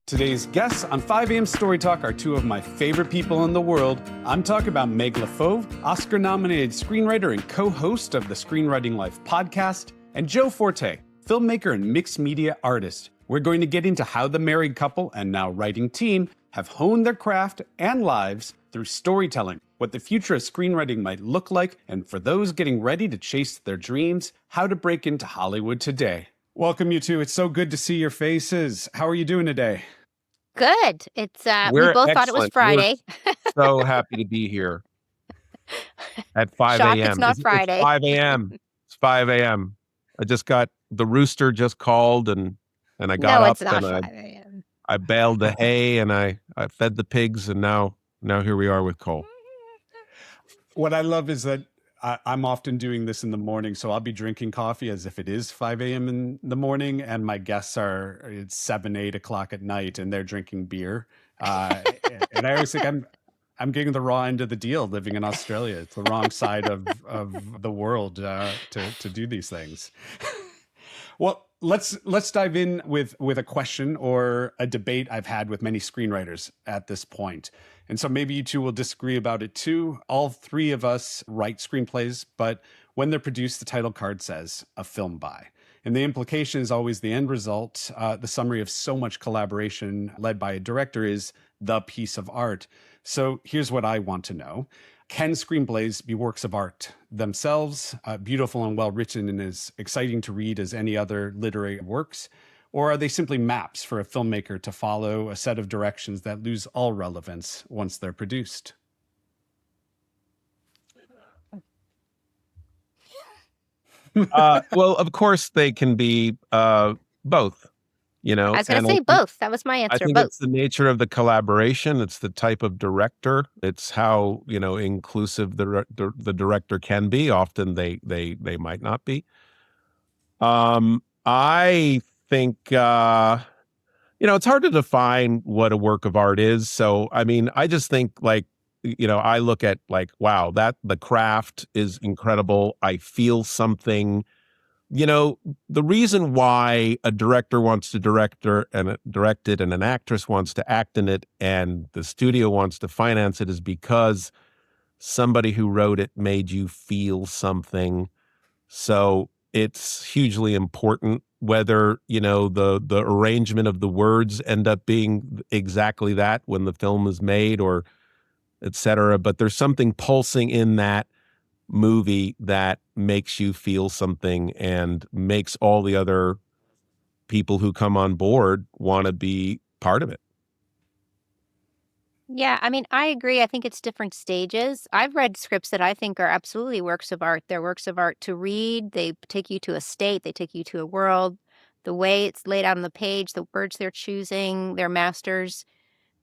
Today's guests on 5 a.m. Story Talk are two of my favorite people in the world. I'm talking about Meg LeFAUVE, Oscar-nominated screenwriter and co-host of the Screenwriting Life podcast, and Joe Forte, filmmaker and mixed media artist. We're going to get into how the married couple and now writing team have honed their craft and lives through storytelling, what the future of screenwriting might look like, and for those getting ready to chase their dreams, how to break into Hollywood today. Welcome, you two. It's so good to see your faces. How are you doing today? Good. It's we We're both thought it was excellent. Friday. We're so happy to be here at 5 Shocked a.m. it's not Friday. It's 5 a.m. It's 5 a.m. I just got the rooster just called and I got No, up it's not and 5 a.m. I baled the hay and I fed the pigs and now here we are with Cole. What I love is that I'm often doing this in the morning, so I'll be drinking coffee as if it is 5 a.m. in the morning, and my guests it's 7, 8 o'clock at night, and they're drinking beer. And I always think I'm getting the raw end of the deal living in Australia. It's the wrong side of the world to do these things. Well, let's dive in with a question or a debate I've had with many screenwriters at this point. And so maybe you two will disagree about it too. All three of us write screenplays, but when they're produced, the title card says a film by. And the implication is always the end result. The summary of so much collaboration led by a director is the piece of art. So here's what I want to know. Can screenplays be works of art themselves, beautiful and well-written and as exciting to read as any other literary works? Or are they simply maps for a filmmaker to follow a set of directions that lose all relevance once they're produced? Well, of course they can be both, you know. I was going to say both. That was my answer. I think both. it's the nature of the collaboration. It's the type of director. It's how, inclusive the director can be. Often they might not be. I think, it's hard to define what a work of art is. So, I mean, I just think I look at wow, that the craft is incredible. I feel something. The reason why a director wants to direct it and an actress wants to act in it and the studio wants to finance it is because somebody who wrote it made you feel something. So it's hugely important whether, the arrangement of the words end up being exactly that when the film is made or et cetera. But there's something pulsing in that movie that makes you feel something and makes all the other people who come on board want to be part of it. Yeah, I mean, I agree. I think it's different stages. I've read scripts that I think are absolutely works of art. They're works of art to read. They take you to a state. They take you to a world. The way it's laid out on the page, the words they're choosing, they're masters.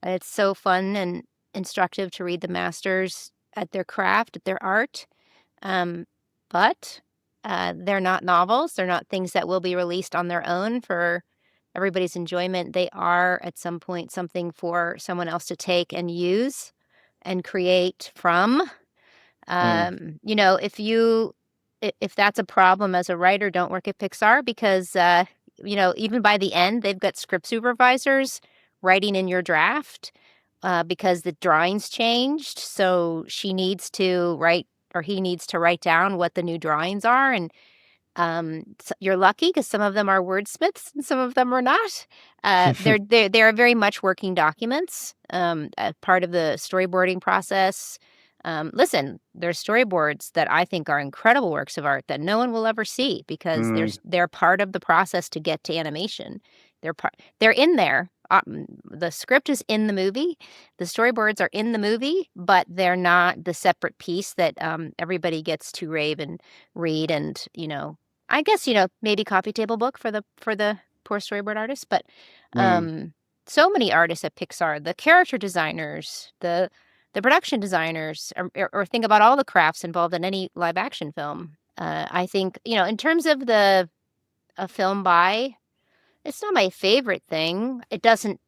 It's so fun and instructive to read the masters at their craft, at their art. But they're not novels. They're not things that will be released on their own for everybody's enjoyment. They are at some point something for someone else to take and use and create from. If that's a problem as a writer, don't work at Pixar because, even by the end, they've got script supervisors writing in your draft because the drawings changed. So she needs to write or he needs to write down what the new drawings are. And so you're lucky because some of them are wordsmiths and some of them are not. They are very much working documents, part of the storyboarding process. Listen, there's storyboards that I think are incredible works of art that no one will ever see because they're part of the process to get to animation. They're in there. The script is in the movie. The storyboards are in the movie, but they're not the separate piece that everybody gets to rave and read. And I guess maybe coffee table book for the poor storyboard artists. But so many artists at Pixar, the character designers, the production designers, or think about all the crafts involved in any live action film. I think in terms of a film by. It's not my favorite thing. It doesn't,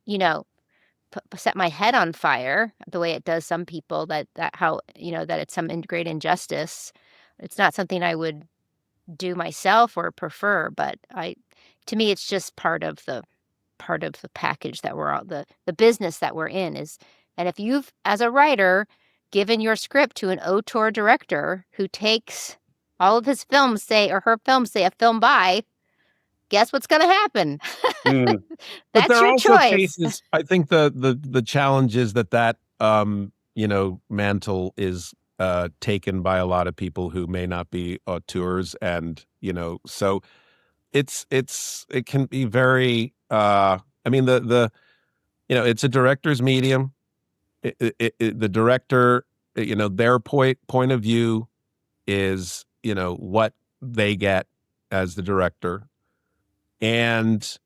set my head on fire the way it does some people that it's some great injustice. It's not something I would do myself or prefer, but to me, it's just part of the part of the package that we're all the business that we're in is. And if you've, as a writer, given your script to an auteur director who takes all of his films, say, or her films, say a film by, guess what's going to happen? Mm. But That's there are your also choice. cases, I think the challenge is that mantle is taken by a lot of people who may not be auteurs, and so it can be very I mean the it's a director's medium. The director, their point of view is what they get as the director, and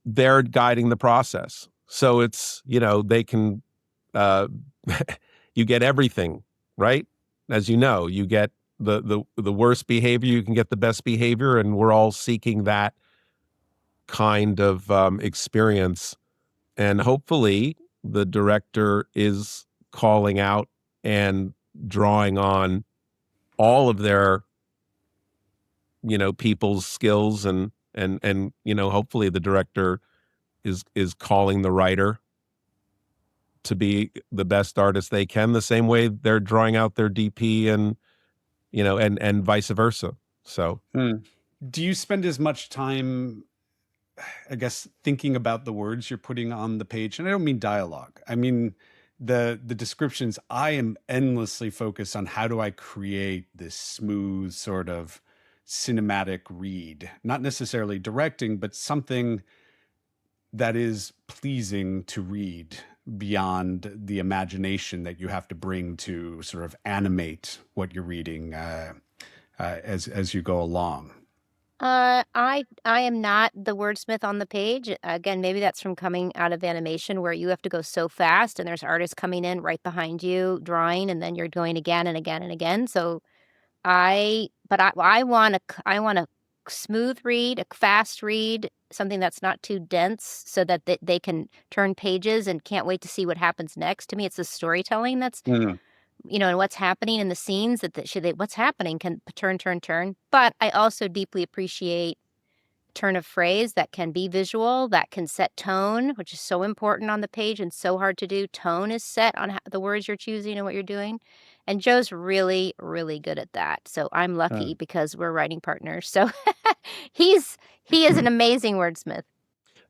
they're guiding the process. So it's, they can, uh, you get everything, right? As you get the worst behavior, you can get the best behavior, and we're all seeking that kind of experience. And hopefully the director is calling out and drawing on all of their, people's skills, and hopefully the director is calling the writer to be the best artist they can, the same way they're drawing out their DP, and and vice versa. So Do you spend as much time, I guess, thinking about the words you're putting on the page? And I don't mean dialogue. I mean the descriptions. I am endlessly focused on how do I create this smooth sort of cinematic read, not necessarily directing, but something that is pleasing to read beyond the imagination that you have to bring to sort of animate what you're reading as you go along. I am not the wordsmith on the page. Again, maybe that's from coming out of animation where you have to go so fast and there's artists coming in right behind you drawing, and then you're going again and again and again. So I want a smooth read, a fast read, something that's not too dense, so that they can turn pages and can't wait to see what happens next. To me, it's the storytelling that's, and what's happening in the scenes what's happening can turn. But I also deeply appreciate turn of phrase that can be visual, that can set tone, which is so important on the page and so hard to do. Tone is set on the words you're choosing and what you're doing. And Joe's really, really good at that. So I'm lucky because we're writing partners. So he is an amazing wordsmith.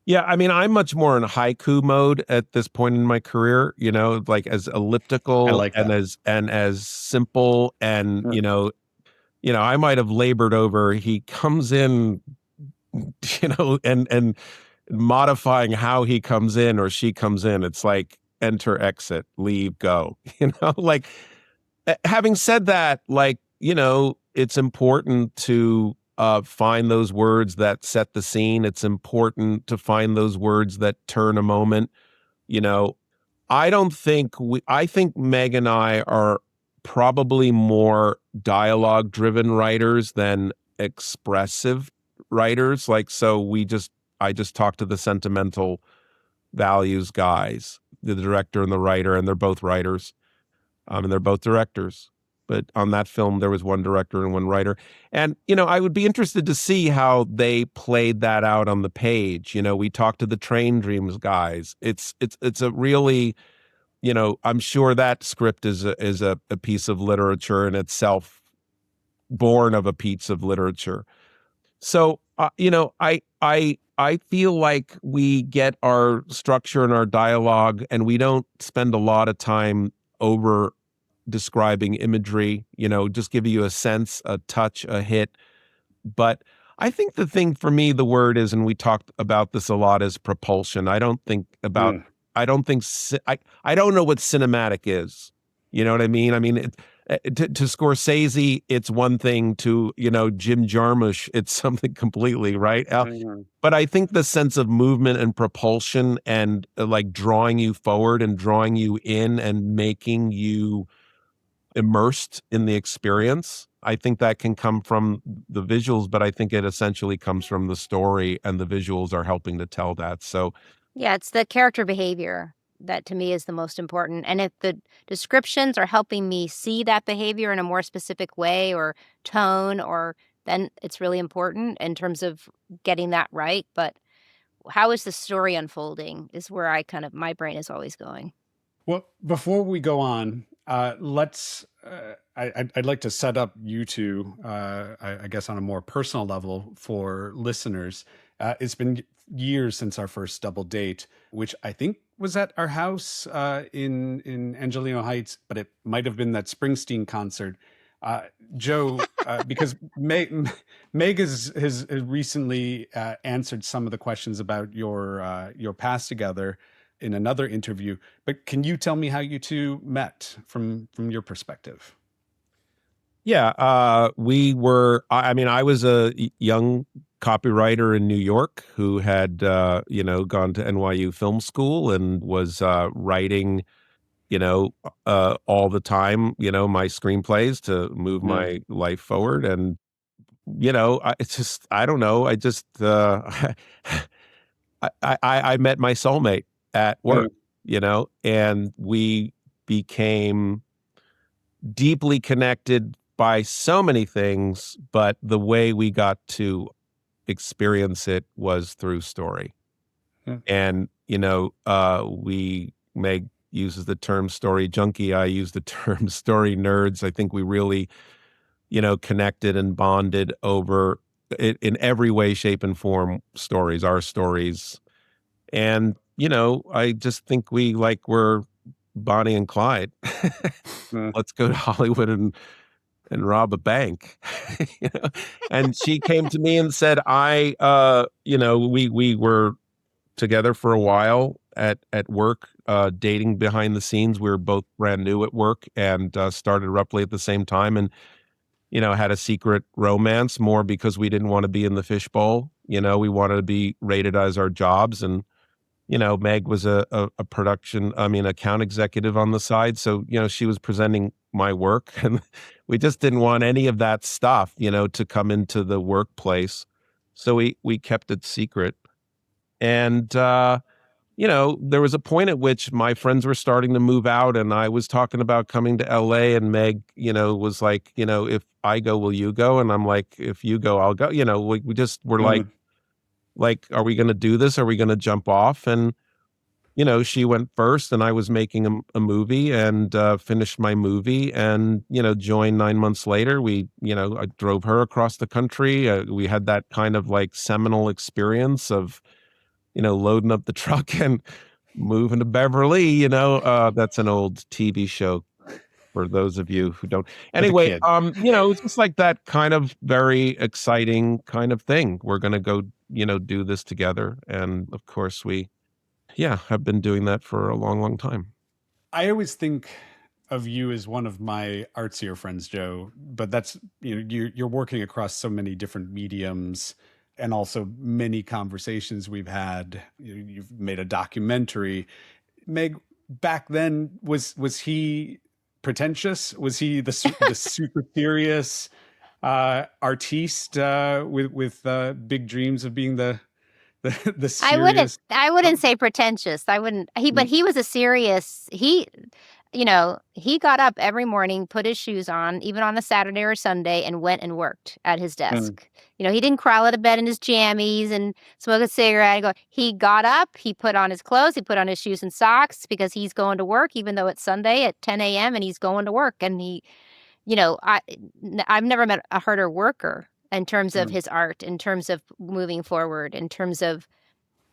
yeah, I mean, I'm much more in haiku mode at this point in my career, like as I elliptical like and that. as simple, and Mm. I might have labored over he comes in, and modifying how he comes in or she comes in. It's like enter, exit, leave, go. Like, having said that, like, it's important to find those words that set the scene. It's important to find those words that turn a moment. You know, I think Meg and I are probably more dialogue driven writers than expressive writers. Like, so I just talked to the sentimental values guys, the director and the writer, and they're both writers. And they're both directors. But on that film, there was one director and one writer. And, I would be interested to see how they played that out on the page. We talked to the Train Dreams guys. It's a really, I'm sure that script is a piece of literature in itself, born of a piece of literature. So, I feel like we get our structure and our dialogue, and we don't spend a lot of time over describing imagery, just give you a sense, a touch, a hit. But I think the thing for me, the word is, and we talked about this a lot, is propulsion. I don't think about, Mm. I don't think, I don't know what cinematic is. You know what I mean? I mean, to Scorsese, it's one thing. To, Jim Jarmusch, it's something completely, right? Mm. But I think the sense of movement and propulsion, and like drawing you forward and drawing you in and making you immersed in the experience. I think that can come from the visuals, but I think it essentially comes from the story, and the visuals are helping to tell that. So, Yeah, it's the character behavior that to me is the most important. And if the descriptions are helping me see that behavior in a more specific way or tone, or then it's really important in terms of getting that right. But how is the story unfolding is where my brain is always going. Well, before we go on, let's. I'd like to set up you two, I guess, on a more personal level for listeners. It's been years since our first double date, which I think was at our house in Angelino Heights, but it might have been that Springsteen concert. Joe, because Meg has recently answered some of the questions about your past together in another interview, but can you tell me how you two met from your perspective? Yeah, we were. I mean, I was a young copywriter in New York who had, gone to NYU Film School and was writing, all the time, my screenplays to move Mm, my life forward. And it's just, I don't know. I just, I met my soulmate at mm, work, and we became deeply connected by so many things, but the way we got to experience it was through story. mm, And, Meg uses the term story junkie. I use the term story nerds. I think we really, connected and bonded over it in every way, shape, and form, our stories. And, I just think we like we're Bonnie and Clyde. mm, Let's go to Hollywood and rob a bank. you know? And she came to me and said, we were together for a while at work, dating behind the scenes. We were both brand new at work and started roughly at the same time, and had a secret romance more because we didn't want to be in the fishbowl. We wanted to be rated as our jobs. And Meg was a production, I mean, account executive on the side. So, she was presenting my work, and we just didn't want any of that stuff, to come into the workplace. So we kept it secret. And, there was a point at which my friends were starting to move out, and I was talking about coming to LA, and Meg, was like, if I go, will you go? And I'm like, if you go, I'll go. We just were mm. like, are we going to do this? Are we going to jump off? And she went first, and I was making a movie and finished my movie, and joined 9 months later. I drove her across the country. We had that kind of like seminal experience of loading up the truck and moving to Beverly. That's an old TV show for those of you who don't. For the Anyway, kid. it's just like that kind of very exciting kind of thing. We're gonna go, do this together, and of course we yeah, I've been doing that for a long, long time. I always think of you as one of my artsier friends, Joe, but that's, you're working across so many different mediums and also many conversations we've had. You've made a documentary. Meg, back then, was he pretentious? Was he the super serious artiste with big dreams of being the I wouldn't serious? I Oh, wouldn't say pretentious. I wouldn't but mm, he was a serious he got up every morning, put his shoes on, even on a Saturday or Sunday, and went and worked at his mm, desk. He didn't crawl out of bed in his jammies and smoke a cigarette and go. He got up, he put on his clothes, he put on his shoes and socks because he's going to work, even though it's Sunday at 10 a.m. and he's going to work. And I've never met a harder worker in terms of mm, his art, in terms of moving forward, in terms of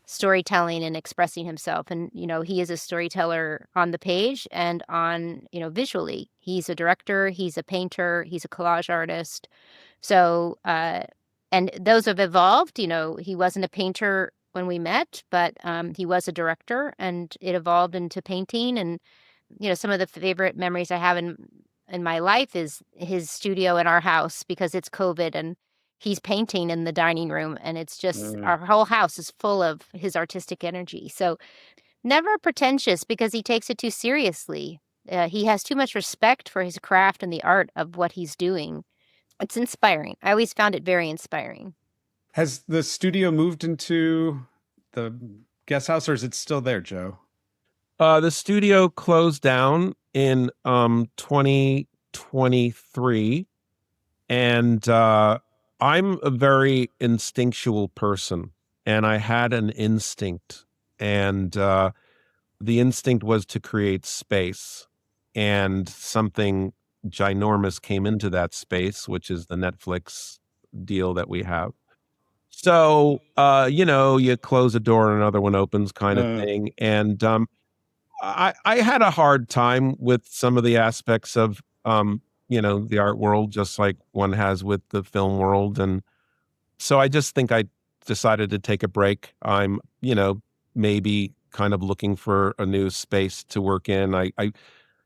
storytelling and expressing himself. And, he is a storyteller on the page and on, visually. He's a director, he's a painter, he's a collage artist. So, and those have evolved. He wasn't a painter when we met, but he was a director, and it evolved into painting. And some of the favorite memories I have in my life is his studio in our house because it's COVID and he's painting in the dining room, and it's just mm. our whole house is full of his artistic energy. So never pretentious because he takes it too seriously. He has too much respect for his craft and the art of what he's doing. It's inspiring. I always found it very inspiring. Has the studio moved into the guest house, or is it still there, Joe? The studio closed down in 2023, and I'm a very instinctual person, and I had an instinct, and the instinct was to create space, and something ginormous came into that space, which is the Netflix deal that we have. So, you close a door and another one opens kind of Uh, thing. And I had a hard time with some of the aspects of, the art world, just like one has with the film world. And so I just think I decided to take a break. I'm, maybe kind of looking for a new space to work in.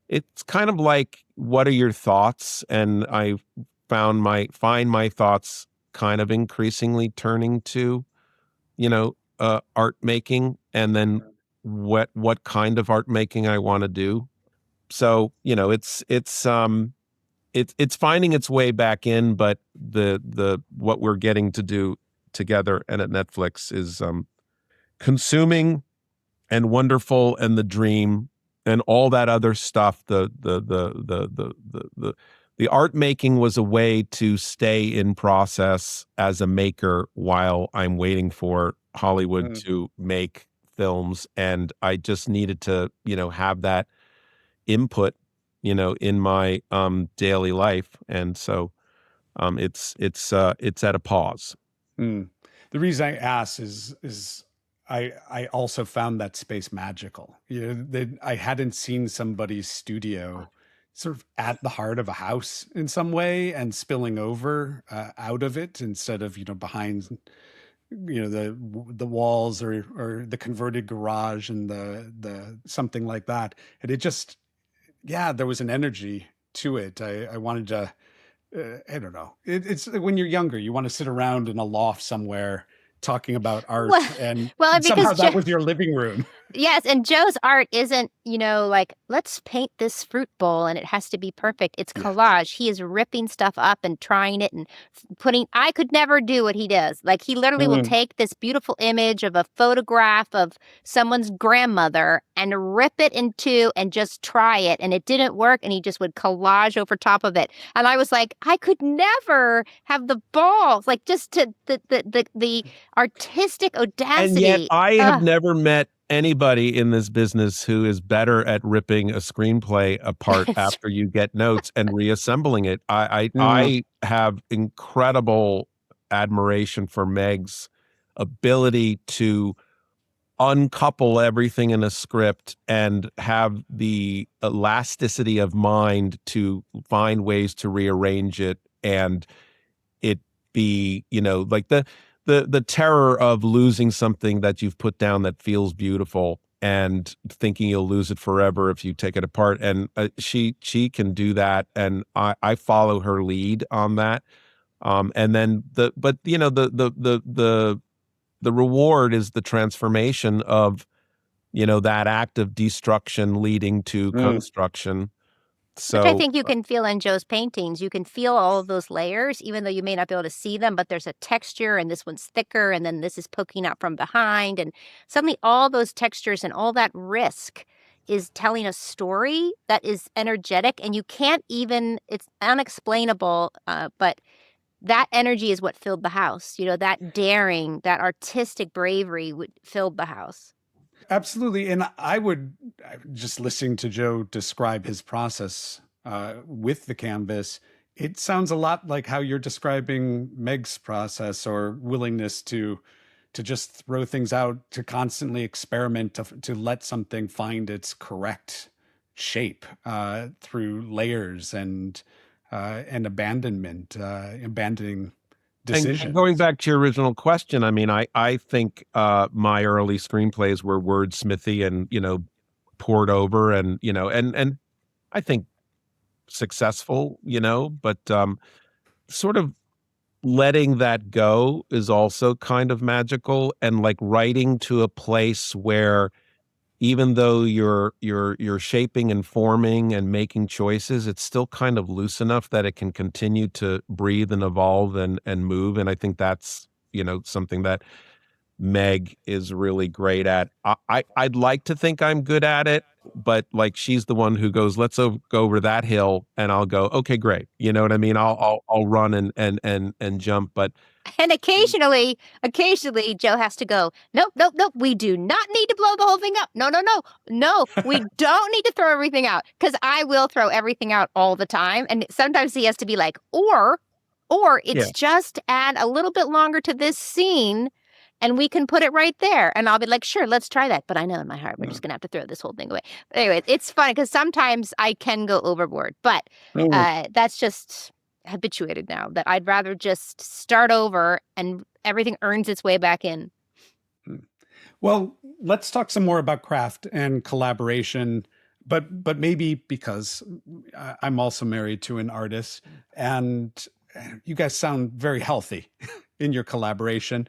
It's kind of like, what are your thoughts? And I find my thoughts kind of increasingly turning to, art making, and then what kind of art making I want to do. So, it's finding its way back in, but the what we're getting to do together and at Netflix is consuming and wonderful, and the dream and all that other stuff. The art making was a way to stay in process as a maker while I'm waiting for Hollywood uh, to make films, and I just needed to, have that input, in my daily life. And so it's at a pause. mm. The reason I ask is I also found that space magical. That I hadn't seen somebody's studio sort of at the heart of a house in some way and spilling over out of it instead of behind the walls or the converted garage and the something like that. And it just, yeah, there was an energy to it. I wanted to, I don't know. It's when you're younger, you want to sit around in a loft somewhere talking about art, Well, and well, somehow because that was your living room. yes, and Joe's art isn't, like, let's paint this fruit bowl and it has to be perfect. It's Yeah. collage. He is ripping stuff up and trying it and putting, I could never do what he does. Like, he literally will Mm. take this beautiful image of a photograph of someone's grandmother and rip it in two and just try it. And it didn't work. And he just would collage over top of it. And I was like, I could never have the balls, like, just to the artistic And yet audacity. I have never met anybody in this business who is better at ripping a screenplay apart It's after you get notes and reassembling it. Mm. I have incredible admiration for Meg's ability to uncouple everything in a script and have the elasticity of mind to find ways to rearrange it, and it be, like the terror of losing something that you've put down that feels beautiful and thinking you'll lose it forever if you take it apart. And she can do that, and I follow her lead on that. And then the reward is the transformation of, that act of destruction leading to Mm. construction. Which I So think you can feel in Joe's paintings. You can feel all of those layers, even though you may not be able to see them, but there's a texture, and this one's thicker, and then this is poking out from behind. And suddenly, all those textures and all that risk is telling a story that is energetic, and you can't even, it's unexplainable, but that energy is what filled the house. That daring, that artistic bravery filled the house. Absolutely. And just listening to Joe describe his process with the canvas, it sounds a lot like how you're describing Meg's process or willingness to just throw things out, to constantly experiment, to let something find its correct shape through layers and abandonment, abandoning And going decisions. back to your original question, I mean, I think my early screenplays were wordsmithy and, poured over, and, and I think successful, but sort of letting that go is also kind of magical, and like writing to a place where, even though you're shaping and forming and making choices, it's still kind of loose enough that it can continue to breathe and evolve and move. And I think that's, something Meg is really great at. I'd like to think I'm good at it, but like she's the one who goes, let's go over that hill, and I'll go, okay, great. You know what I mean? I'll run and jump, but And occasionally, Joe has to go, nope, nope, nope. We do not need to blow the whole thing up. No, no, no, no. We don't need to throw everything out, because I will throw everything out all the time. And sometimes he has to be like, or it's yeah. just add a little bit longer to this scene and we can put it right there. And I'll be like, sure, let's try that. But I know in my heart, we're just going to have to throw this whole thing away. But anyway, it's funny because sometimes I can go overboard, but that's just habituated now, that I'd rather just start over and everything earns its way back in. Well, let's talk some more about craft and collaboration, but maybe because I'm also married to an artist, and you guys sound very healthy in your collaboration.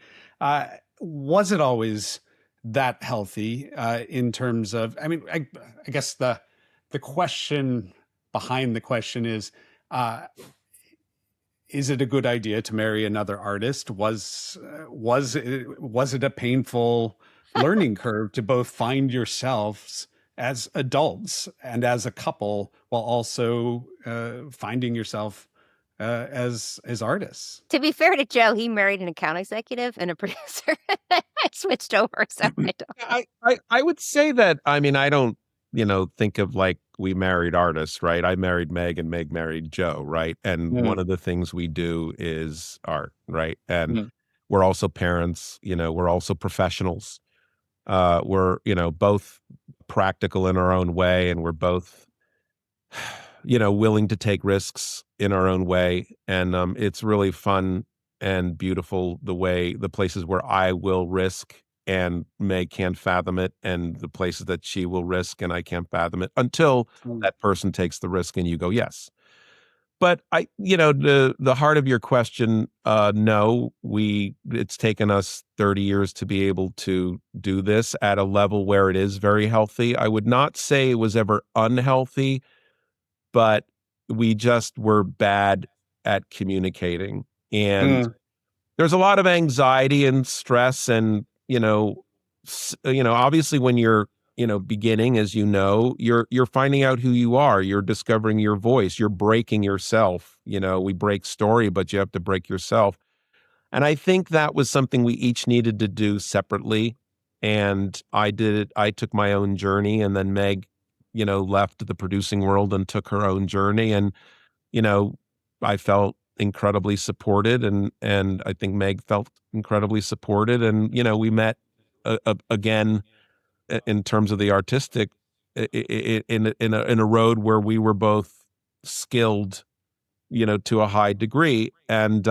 Was it always that healthy in terms of, I mean, I guess the question behind the question is it a good idea to marry another artist? Was it a painful learning curve to both find yourselves as adults and as a couple, while also finding yourself as artists? To be fair to Joe, he married an account executive and a producer. I switched over, so I would say that, I mean, I don't, think of like we married artists, right? I married Meg and Meg married Joe, right? And one of the things we do is art, right? And we're also parents, we're also professionals. We're, both practical in our own way, and we're both, willing to take risks in our own way. And it's really fun and beautiful the places where I will risk and Meg can't fathom it, and the places that she will risk and I can't fathom it, until that person takes the risk and you go, yes. But the heart of your question, no, it's taken us 30 years to be able to do this at a level where it is very healthy. I would not say it was ever unhealthy, but we just were bad at communicating. And there's a lot of anxiety and stress, and obviously when you're beginning, as you're finding out who you are, you're discovering your voice, you're breaking yourself. We break story, but you have to break yourself. And I think that was something we each needed to do separately, and I did it. I took my own journey, and then Meg left the producing world and took her own journey. And I felt incredibly supported, and I think Meg felt incredibly supported. And we met again in terms of the artistic, in a road where we were both skilled, to a high degree. And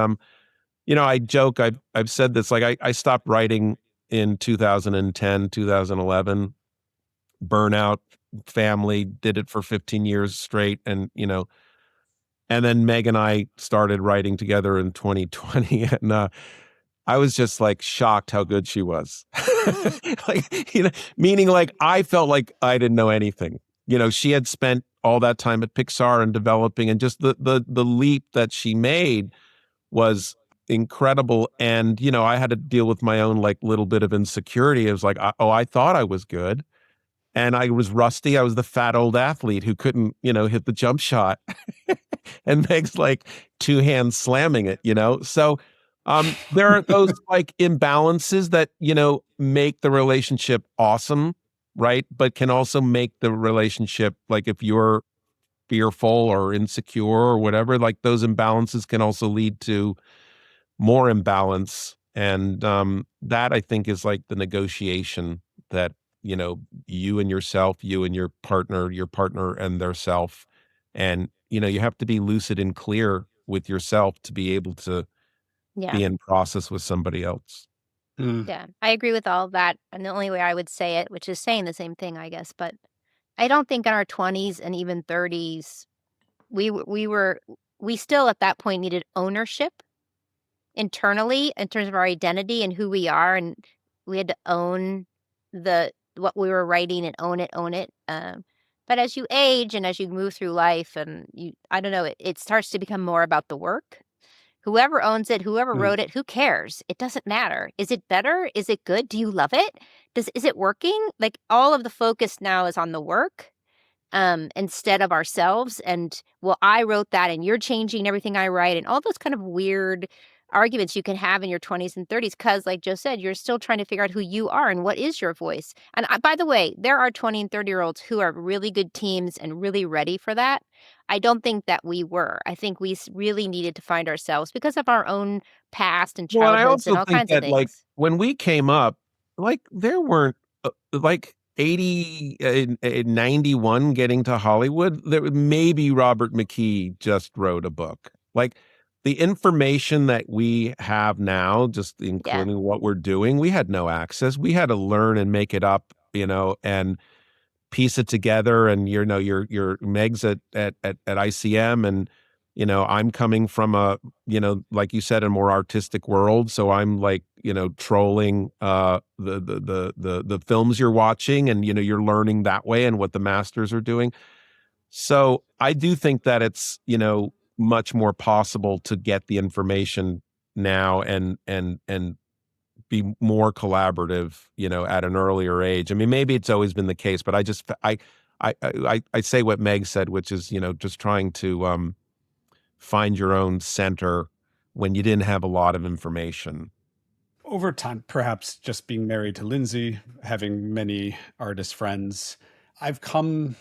I joke, I've said this, like I stopped writing in 2010, 2011, burnout, family, did it for 15 years straight. And and then Meg and I started writing together in 2020, and I was just like shocked how good she was. Like, meaning like I felt like I didn't know anything. She had spent all that time at Pixar and developing, and just the leap that she made was incredible. And I had to deal with my own like little bit of insecurity. It was like, I thought I was good, and I was rusty. I was the fat old athlete who couldn't, hit the jump shot. And Meg's like two hands slamming it, So there are those like imbalances that, make the relationship awesome, right? But can also make the relationship, like if you're fearful or insecure or whatever, like those imbalances can also lead to more imbalance. And that I think is like the negotiation that, you and yourself, you and your partner and their self. And, you have to be lucid and clear with yourself to be able to yeah. be in process with somebody else. Yeah, I agree with all of that. And the only way I would say it, which is saying the same thing, I guess, but I don't think in our 20s and even 30s, we still at that point needed ownership internally in terms of our identity and who we are, and we had to own what we were writing and own it. But as you age and as you move through life, and I don't know, it starts to become more about the work. Whoever owns it, whoever Mm. wrote it, who cares? It doesn't matter. Is it better? Is it good? Do you love it? Is it working? Like, all of the focus now is on the work, instead of ourselves. And, well, I wrote that and you're changing everything I write, and all those kind of weird arguments you can have in your 20s and 30s, because, like Joe said, you're still trying to figure out who you are and what is your voice. And by the way, there are 20 and 30-year-olds who are really good teams and really ready for that. I don't think that we were. I think we really needed to find ourselves because of our own past and Well, and I childhoods and also all think kinds of that, like, things. when we came up, like, there weren't, like, 80 91 getting to Hollywood, there maybe Robert McKee just wrote a book. Like, the information that we have now, just Yeah. including what we're doing, we had no access. We had to learn and make it up, and piece it together. And your Meg's at ICM, and I'm coming from a, like you said, a more artistic world, so I'm like, trolling the films you're watching, and you're learning that way and what the masters are doing. So I do think that it's, much more possible to get the information now, and be more collaborative, at an earlier age. I mean, maybe it's always been the case, but I just I say what Meg said, which is, just trying to find your own center when you didn't have a lot of information. Over time, perhaps just being married to Lindsay, having many artist friends, I've come,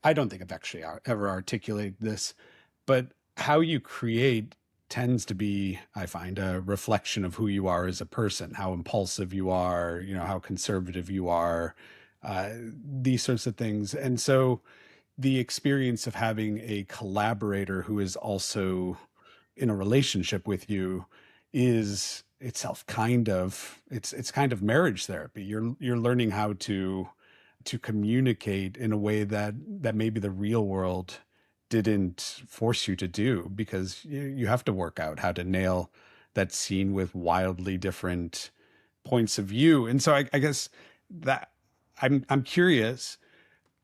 I don't think I've actually ever articulated this, but how you create tends to be, I find, a reflection of who you are as a person, how impulsive you are, how conservative you are, these sorts of things. And so the experience of having a collaborator who is also in a relationship with you is itself kind of, it's kind of marriage therapy. You're learning how to communicate in a way that maybe the real world didn't force you to do, because you have to work out how to nail that scene with wildly different points of view. And so I guess that I'm curious,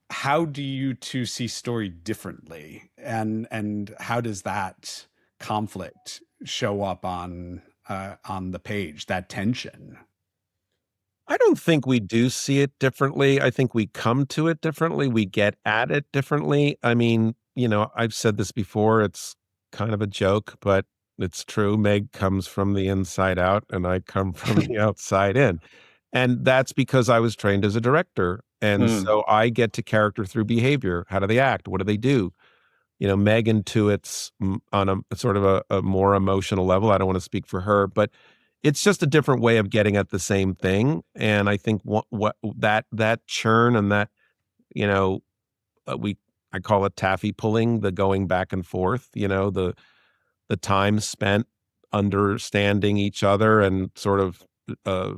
how do you two see story differently, and how does that conflict show up on the page, that tension? I don't think we do see it differently. I think we come to it differently. We get at it differently. I mean, I've said this before. It's kind of a joke, but it's true. Meg comes from the inside out, and I come from the outside in. And that's because I was trained as a director. And Mm. so I get to character through behavior. How do they act? What do they do? Meg intuits on a sort of a more emotional level. I don't want to speak for her, but it's just a different way of getting at the same thing. And I think what that churn and that, you know, we I call it taffy pulling, the going back and forth, the time spent understanding each other, and sort of uh,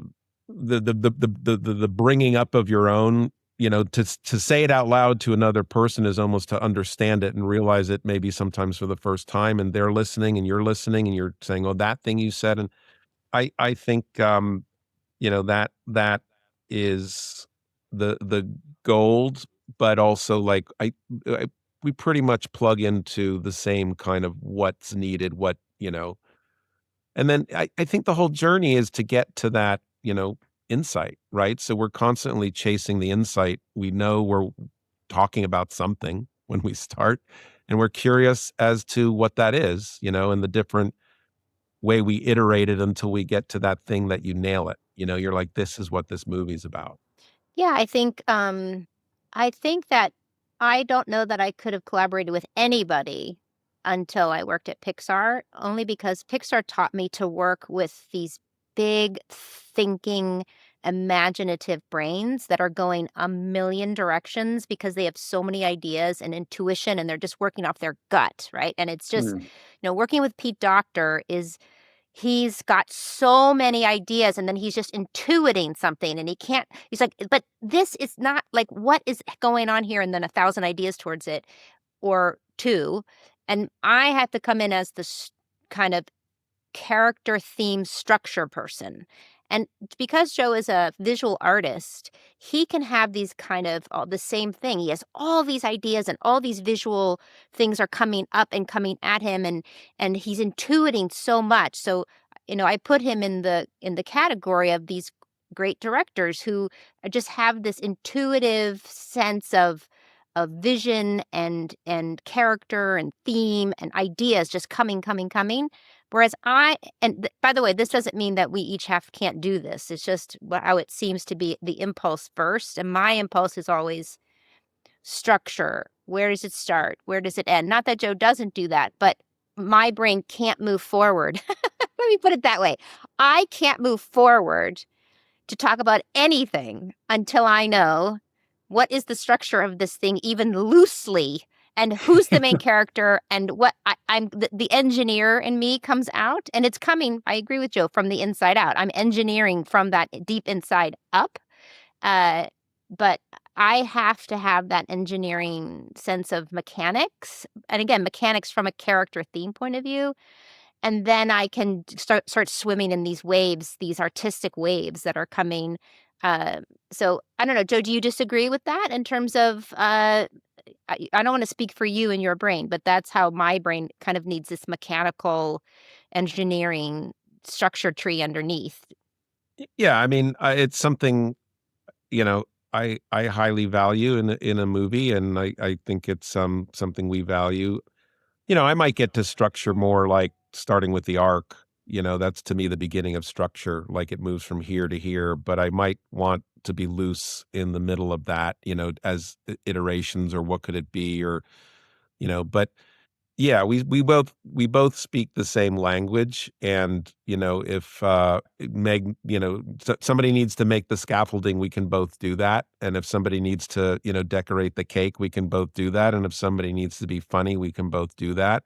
the bringing up of your own, to say it out loud to another person is almost to understand it and realize it maybe sometimes for the first time, and they're listening and you're listening and you're saying, oh, that thing you said. And I think, that is the gold, but also, like, I we pretty much plug into the same kind of what's needed, and then I think the whole journey is to get to that, insight, right? So we're constantly chasing the insight. We know we're talking about something when we start, and we're curious as to what that is, and the different way we iterate it until we get to that thing that you nail it. You're like, this is what this movie's about. Yeah, I think that I don't know that I could have collaborated with anybody until I worked at Pixar, only because Pixar taught me to work with these big, thinking, imaginative brains that are going a million directions because they have so many ideas and intuition, and they're just working off their gut, right? And it's just, Mm. working with Pete Docter is, he's got so many ideas, and then he's just intuiting something, and he's like, but this is not, like, what is going on here? And then 1,000 ideas towards it, or two. And I had to come in as the kind of character theme structure person. And because Joe is a visual artist, he can have these kind of the same thing. He has all these ideas and all these visual things are coming up and coming at him, and he's intuiting so much. So, I put him in the category of these great directors who just have this intuitive sense of vision and character and theme and ideas just coming. Whereas by the way, this doesn't mean that we each can't do this. It's just how it seems to be the impulse first. And my impulse is always structure. Where does it start? Where does it end? Not that Joe doesn't do that, but my brain can't move forward. Let me put it that way. I can't move forward to talk about anything until I know what is the structure of this thing, even loosely, and who's the main character, and what I'm the engineer in me comes out, and it's coming. I agree with Joe, from the inside out. I'm engineering from that deep inside up, but I have to have that engineering sense of mechanics, and again, mechanics from a character theme point of view. And then I can start swimming in these waves, these artistic waves that are coming. So I don't know, Joe, do you disagree with that in terms of, I don't want to speak for you and your brain, but that's how my brain kind of needs this mechanical engineering structure tree underneath. Yeah, I mean, it's something, you know, I highly value in a movie, and I think it's something we value. I might get to structure more like starting with the arc. That's to me the beginning of structure, like it moves from here to here, but I might want to be loose in the middle of that, as iterations, or what could it be, or, but yeah, we both speak the same language. And, if Meg, somebody needs to make the scaffolding, we can both do that. And if somebody needs to, decorate the cake, we can both do that. And if somebody needs to be funny, we can both do that.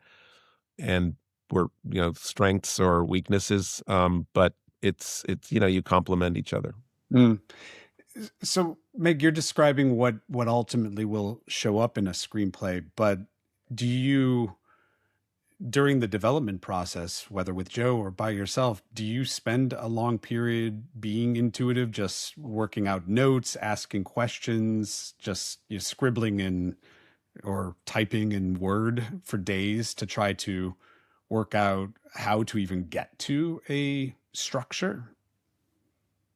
And we're, strengths or weaknesses. But it's you complement each other. Mm. So, Meg, you're describing what ultimately will show up in a screenplay, but do you, during the development process, whether with Joe or by yourself, do you spend a long period being intuitive, just working out notes, asking questions, just scribbling in or typing in Word for days to try to work out how to even get to a structure?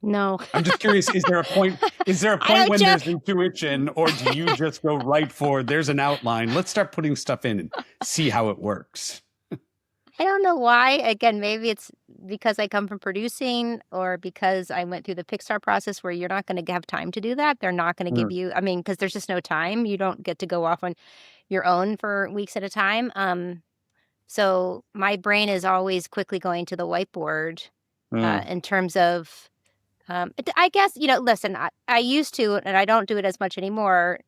No. I'm just curious, is there a point when there's intuition, or do you just go right for, there's an outline, let's start putting stuff in and see how it works? I don't know why. Again, maybe it's because I come from producing, or because I went through the Pixar process where you're not going to have time to do that. They're not going to give you, because there's just no time. You don't get to go off on your own for weeks at a time. So my brain is always quickly going to the whiteboard in terms of, I guess, listen, I used to, and I don't do it as much anymore.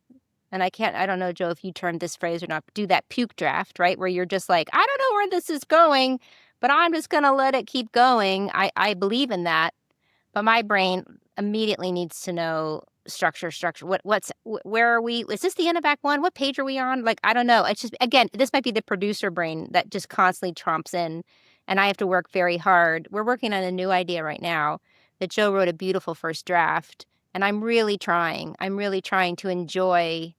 And I don't know, Joe, if you termed this phrase or not, but do that puke draft, right? Where you're just like, I don't know where this is going, but I'm just going to let it keep going. I believe in that. But my brain immediately needs to know structure. Where are we? Is this the end of Act 1? What page are we on? Like, I don't know. It's just, again, this might be the producer brain that just constantly trumps in, and I have to work very hard. We're working on a new idea right now that Joe wrote a beautiful first draft, and I'm really trying to enjoy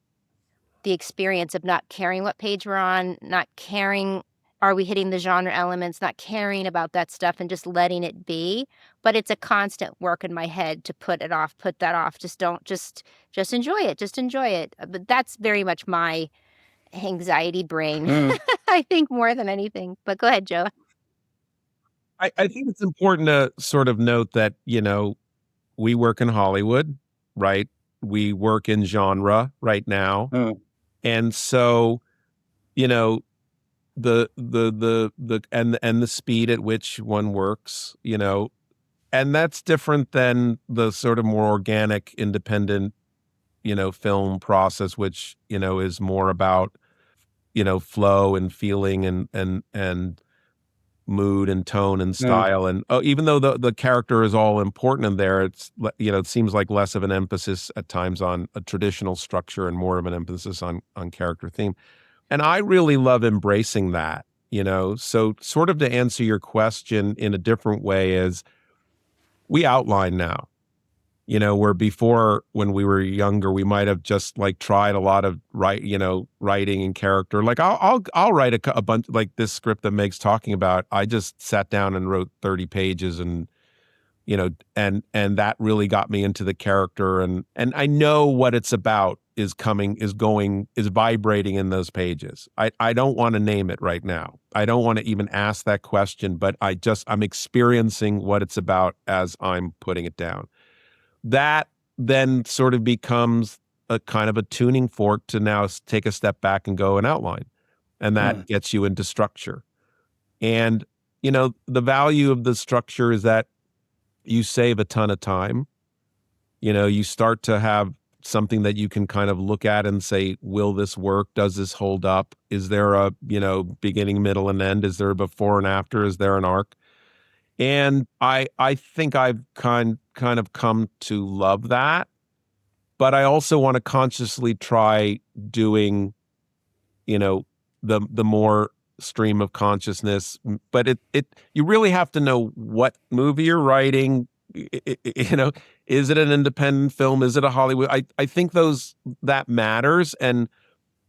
the experience of not caring what page we're on, not caring, are we hitting the genre elements, not caring about that stuff, and just letting it be. But it's a constant work in my head to put that off. Just enjoy it. Just enjoy it. But that's very much my anxiety brain, I think, more than anything. But go ahead, Joe. I think it's important to sort of note that, we work in Hollywood, right? We work in genre right now. And so, the speed at which one works, and that's different than the sort of more organic, independent, film process, which, is more about, flow and feeling and mood and tone and style. And even though the character is all important in there, it's, it seems like less of an emphasis at times on a traditional structure and more of an emphasis on character theme. And I really love embracing that, so sort of to answer your question in a different way is, we outline now. Where before, when we were younger, we might have just like tried a lot of writing and character. Like I'll write a bunch, like this script that Meg's talking about. I just sat down and wrote 30 pages, and and that really got me into the character, and I know what it's about is vibrating in those pages. I don't want to name it right now. I don't want to even ask that question, but I'm experiencing what it's about as I'm putting it down. That then sort of becomes a kind of a tuning fork to now take a step back and go and outline. And that gets you into structure. And, the value of the structure is that you save a ton of time. You start to have something that you can kind of look at and say, will this work? Does this hold up? Is there a, beginning, middle, and end? Is there a before and after? Is there an arc? And I think I've kind of come to love that, but I also want to consciously try doing, the more stream of consciousness. But you really have to know what movie you're writing. Is it an independent film? Is it a Hollywood? I think that matters, and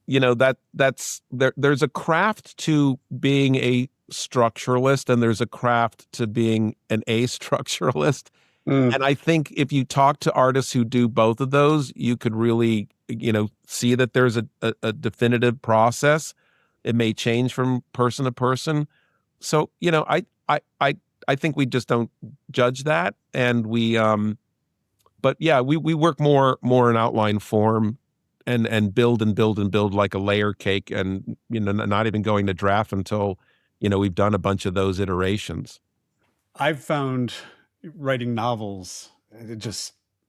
there's a craft to being a structuralist, and there's a craft to being an astructuralist. And I think if you talk to artists who do both of those, you could really, see that there's a definitive process. It may change from person to person. So, I think we just don't judge that. And but yeah, we work more in outline form, and build and build and build like a layer cake, and not even going to draft until we've done a bunch of those iterations. I've found writing novels,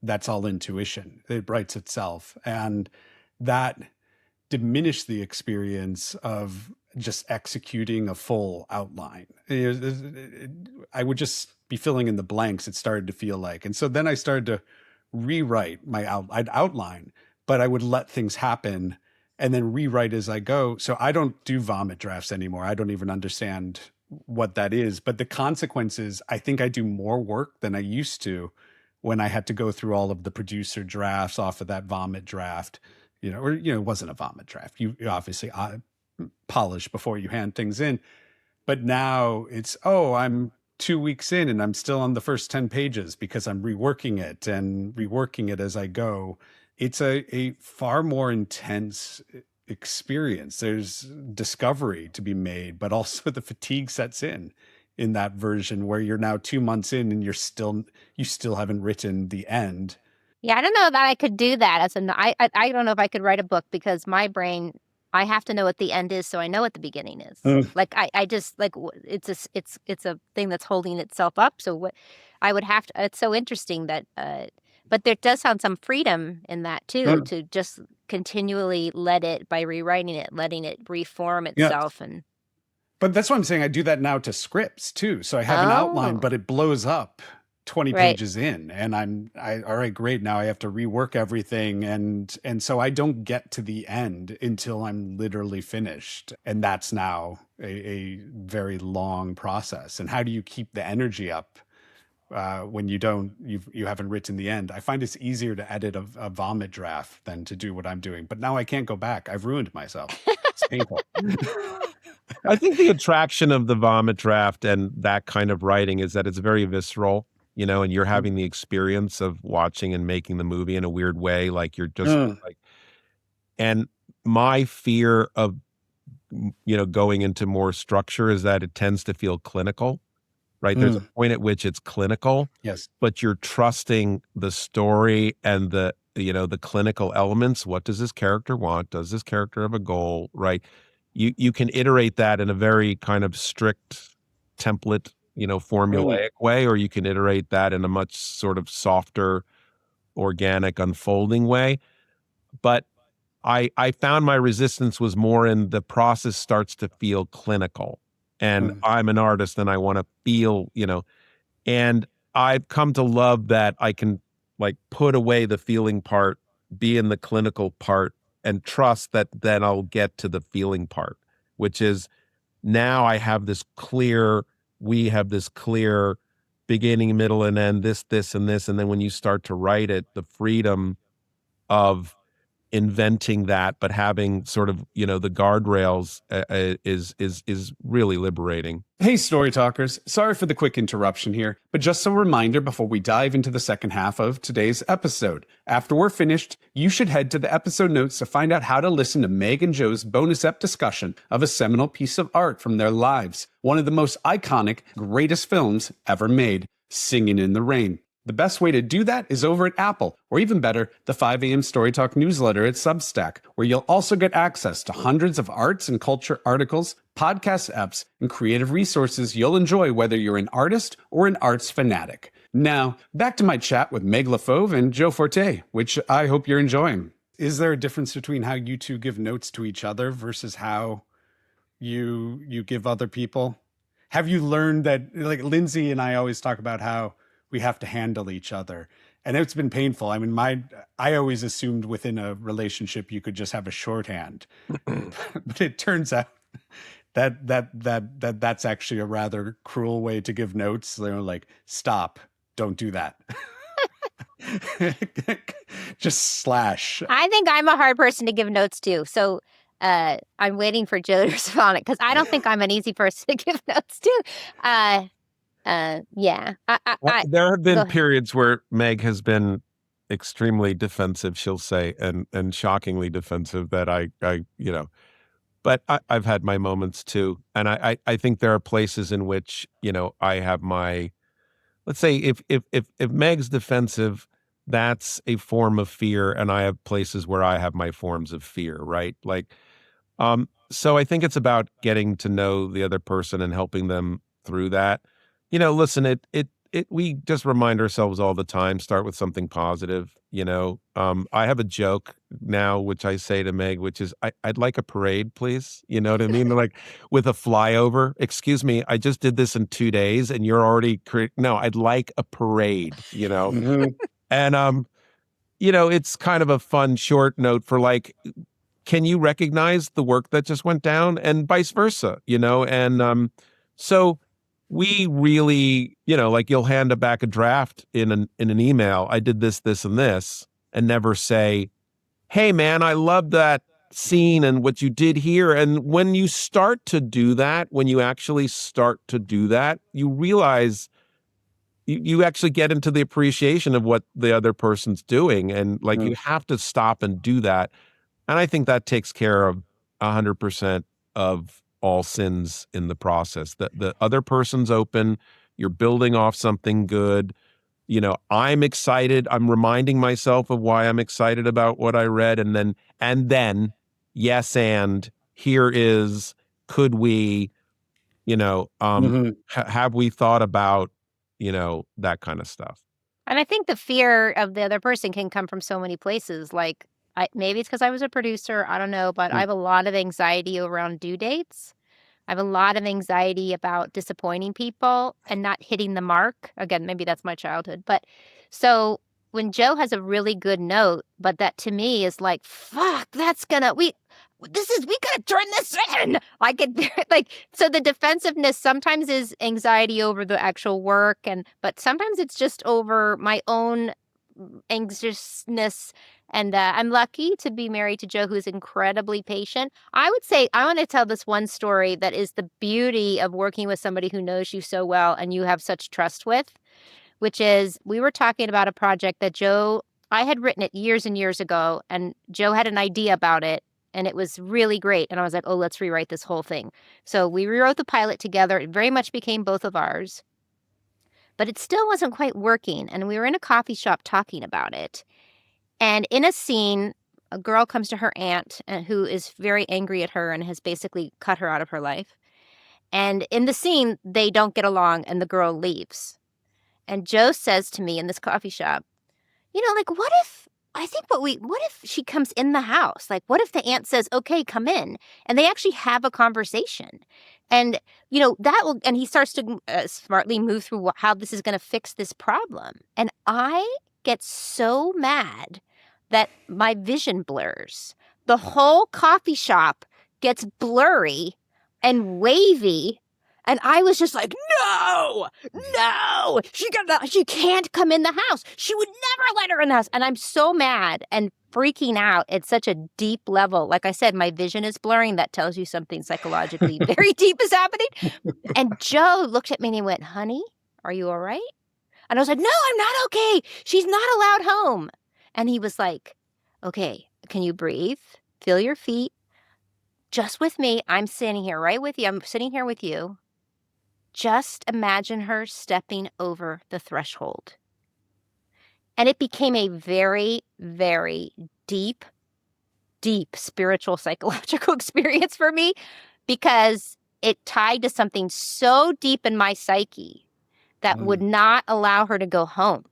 that's all intuition. It writes itself, and that diminished the experience of just executing a full outline. I would just be filling in the blanks, it started to feel like. And so then I started to rewrite I'd outline, but I would let things happen and then rewrite as I go. So I don't do vomit drafts anymore. I don't even understand what that is. But the consequences, I think I do more work than I used to when I had to go through all of the producer drafts off of that vomit draft, it wasn't a vomit draft. You obviously polish before you hand things in. But now it's, I'm 2 weeks in and I'm still on the first 10 pages because I'm reworking it as I go. It's a far more intense experience. There's discovery to be made, but also the fatigue sets in that version where you're now 2 months in and you still haven't written the end. Yeah, I don't know that I could do that I don't know if I could write a book, because my brain, I have to know what the end is so I know what the beginning is. Like I just like it's a thing that's holding itself up. So what I would have to, it's so interesting that but there does sound some freedom in that too, to just continually by rewriting it, letting it reform itself. And but that's what I'm saying. I do that now to scripts too. So I have an outline, but it blows up 20 pages in, and all right, great. Now I have to rework everything. And so I don't get to the end until I'm literally finished. And that's now a very long process. And how do you keep the energy up when you haven't written the end? I find it's easier to edit a vomit draft than to do what I'm doing. But now I can't go back. I've ruined myself. It's painful. I think the attraction of the vomit draft and that kind of writing is that it's very visceral, and you're having the experience of watching and making the movie in a weird way. Like you're just and my fear of, going into more structure is that it tends to feel clinical, right? There's a point at which it's clinical, yes, but you're trusting the story and the clinical elements. What does this character want? Does this character have a goal, right? You can iterate that in a very kind of strict template, formulaic way, or you can iterate that in a much sort of softer, organic, unfolding way. But I found my resistance was more in the process starts to feel clinical, and I'm an artist and I want to feel, and I've come to love that I can like put away the feeling part, be in the clinical part, and trust that then I'll get to the feeling part, which is now we have this clear beginning, middle, and end, this, and this. And then when you start to write it, the freedom of inventing that, but having sort of, the guardrails is really liberating. Hey, Story Talkers. Sorry for the quick interruption here, but just a reminder before we dive into the second half of today's episode. After we're finished, you should head to the episode notes to find out how to listen to Meg and Joe's bonus ep discussion of a seminal piece of art from their lives, one of the most iconic, greatest films ever made, Singing in the Rain. The best way to do that is over at Apple, or even better, the 5 a.m. Story Talk newsletter at Substack, where you'll also get access to hundreds of arts and culture articles, podcast apps, and creative resources you'll enjoy whether you're an artist or an arts fanatic. Now, back to my chat with Meg LeFAUVE and Joe Forte, which I hope you're enjoying. Is there a difference between how you two give notes to each other versus how you give other people? Have you learned that, like Lindsay and I always talk about how we have to handle each other, and it's been painful. I mean, I always assumed within a relationship you could just have a shorthand, but it turns out that's actually a rather cruel way to give notes. They're like, stop, don't do that. Just slash. I think I'm a hard person to give notes to, so I'm waiting for Joe to respond, because I don't think I'm an easy person to give notes to. Yeah. There have been periods where Meg has been extremely defensive, she'll say, and shockingly defensive that but I've had my moments too. And I think there are places in which, I have my, let's say if Meg's defensive, that's a form of fear. And I have places where I have my forms of fear, right? So I think it's about getting to know the other person and helping them through that. Listen, we just remind ourselves all the time, start with something positive. I have a joke now, which I say to Meg, which is, I'd like a parade, please. You know what I mean? Like with a flyover, excuse me, I just did this in 2 days and you're already, no, I'd like a parade, Mm-hmm. And, it's kind of a fun short note for like, can you recognize the work that just went down, and vice versa, and, so we really, like you'll hand back a draft in an email. I did this, and this, and never say, hey man, I love that scene and what you did here. And when you start to do that, when you actually start to do that, you realize you actually get into the appreciation of what the other person's doing. And like, you have to stop and do that. And I think that takes care of 100% of all sins in the process. The other person's open, you're building off something good. I'm excited. I'm reminding myself of why I'm excited about what I read. And then yes, and here is, could we, have we thought about, that kind of stuff. And I think the fear of the other person can come from so many places. Like, maybe it's because I was a producer, I don't know, but I have a lot of anxiety around due dates. I have a lot of anxiety about disappointing people and not hitting the mark. Again, maybe that's my childhood. But so when Joe has a really good note, but that to me is like, fuck, we gotta turn this in. So the defensiveness sometimes is anxiety over the actual work, but sometimes it's just over my own anxiousness. And I'm lucky to be married to Joe, who's incredibly patient. I would say I want to tell this one story that is the beauty of working with somebody who knows you so well and you have such trust with, which is, we were talking about a project that I had written it years and years ago, and Joe had an idea about it, and it was really great. And I was like, oh, let's rewrite this whole thing. So we rewrote the pilot together. It very much became both of ours. But it still wasn't quite working. And we were in a coffee shop talking about it. And in a scene, a girl comes to her aunt who is very angry at her and has basically cut her out of her life. And in the scene, they don't get along and the girl leaves. And Joe says to me in this coffee shop, what if she comes in the house? Like, what if the aunt says, okay, come in? And they actually have a conversation. And, and he starts to smartly move through how this is going to fix this problem. And I get so mad that my vision blurs. The whole coffee shop gets blurry and wavy. And I was just like, no, she can't come in the house. She would never let her in the house. And I'm so mad and freaking out at such a deep level. Like I said, my vision is blurring. That tells you something psychologically very deep is happening. And Joe looked at me and he went, honey, are you all right? And I was like, no, I'm not okay. She's not allowed home. And he was like, okay, can you breathe? Feel your feet. Just with me. I'm standing here right with you. I'm sitting here with you. Just imagine her stepping over the threshold. And it became a very, very deep, deep spiritual, psychological experience for me because it tied to something so deep in my psyche that would not allow her to go home.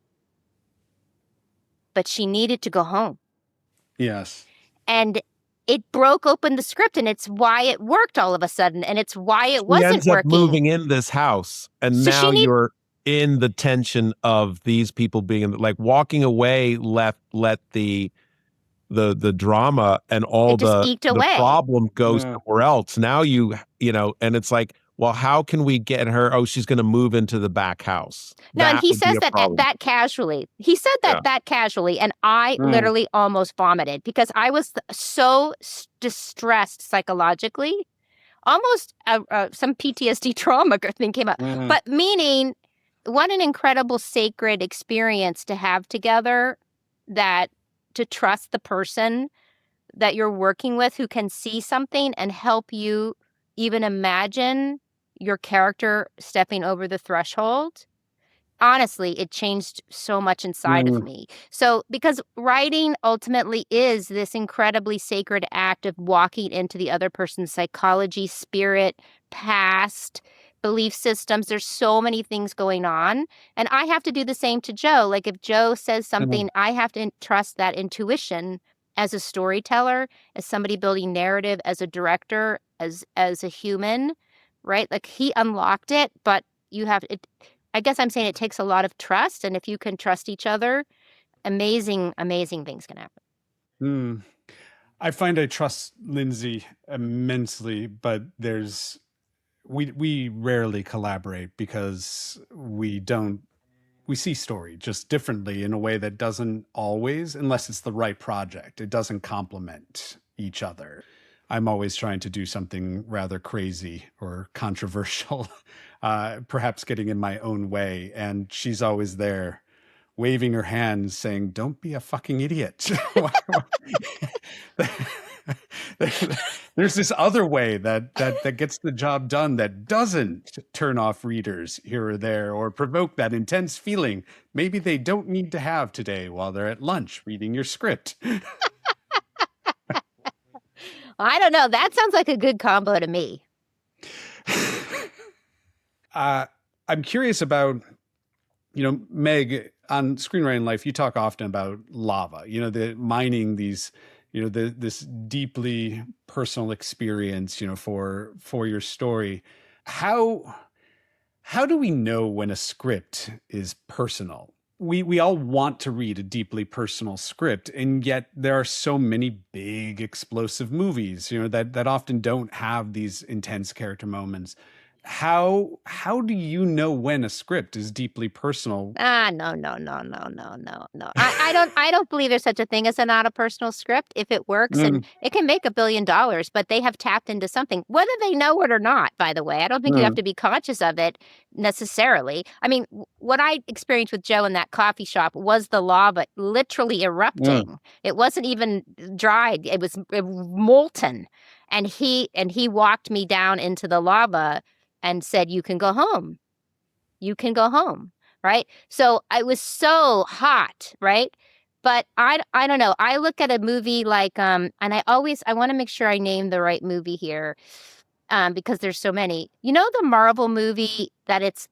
But she needed to go home. Yes. And it broke open the script, and it's why it worked all of a sudden, and it's why it wasn't ends up working. moving in this house, and So now you're in the tension of these people being in, like walking away let the drama and all the problem go somewhere else. Now you know, and it's like, well, how can we get her? Oh, she's going to move into the back house. No, and he says that casually. He said that casually, and I literally almost vomited because I was so distressed psychologically, almost some PTSD trauma thing came up. But meaning, what an incredible sacred experience to have together, that to trust the person that you're working with who can see something and help you even imagine your character stepping over the threshold. Honestly, it changed so much inside of me. So, because writing ultimately is this incredibly sacred act of walking into the other person's psychology, spirit, past, belief systems. There's so many things going on. And I have to do the same to Joe. Like if Joe says something, I have to trust that intuition as a storyteller, as somebody building narrative, as a director, as a human, right? Like he unlocked it, but you have it. I guess I'm saying it takes a lot of trust. And if you can trust each other, amazing, amazing things can happen. I find I trust Lindsay immensely, but we rarely collaborate because we see story just differently in a way that doesn't always, unless it's the right project, it doesn't complement each other. I'm always trying to do something rather crazy or controversial, perhaps getting in my own way. And she's always there waving her hands saying, don't be a fucking idiot. There's this other way that gets the job done that doesn't turn off readers here or there or provoke that intense feeling maybe they don't need to have today while they're at lunch reading your script. I don't know. That sounds like a good combo to me. I'm curious about, Meg, on Screenwriting Life, you talk often about lava, the mining these, this deeply personal experience, for your story. How do we know when a script is personal? We all want to read a deeply personal script, and yet there are so many big explosive movies, that often don't have these intense character moments. How do you know when a script is deeply personal? No. I don't believe there's such a thing as not a personal script. If it works and it can make $1 billion, but they have tapped into something, whether they know it or not, by the way. I don't think you have to be conscious of it necessarily. I mean, what I experienced with Joe in that coffee shop was the lava literally erupting. It wasn't even dried. It was molten. And he walked me down into the lava and said, you can go home. You can go home, right? So I was so hot, right? But I don't know. I look at a movie like, and I want to make sure I name the right movie here, because there's so many. You know the Marvel movie that it's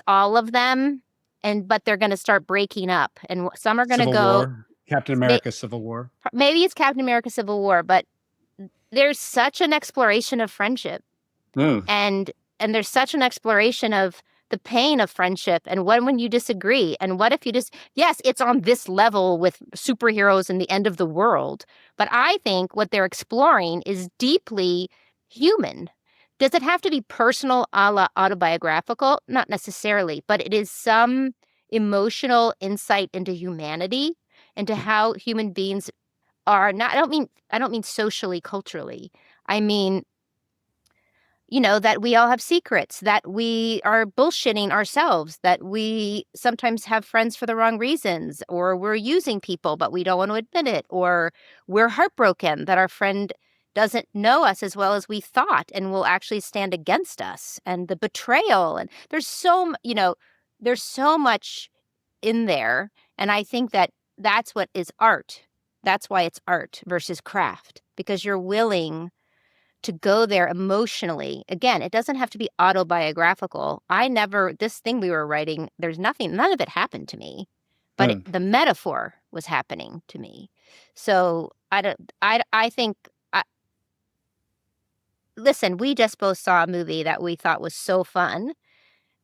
all of them, but they're going to start breaking up, and some are going to go. War. Captain America: Civil War. Maybe it's Captain America: Civil War, but there's such an exploration of friendship, and there's such an exploration of the pain of friendship and when you disagree and what if you yes, it's on this level with superheroes and the end of the world. But I think what they're exploring is deeply human. Does it have to be personal, a la autobiographical? Not necessarily, but it is some emotional insight into humanity, into how human beings are not. I don't mean socially, culturally. I mean, that we all have secrets, that we are bullshitting ourselves, that we sometimes have friends for the wrong reasons, or we're using people, but we don't want to admit it, or we're heartbroken that our friend doesn't know us as well as we thought and will actually stand against us, and the betrayal. And there's so much in there. And I think that that's what is art. That's why it's art versus craft, because you're willing to go there emotionally. Again, it doesn't have to be autobiographical. This thing we were writing, none of it happened to me, but the metaphor was happening to me. So I think, listen, we just both saw a movie that we thought was so fun,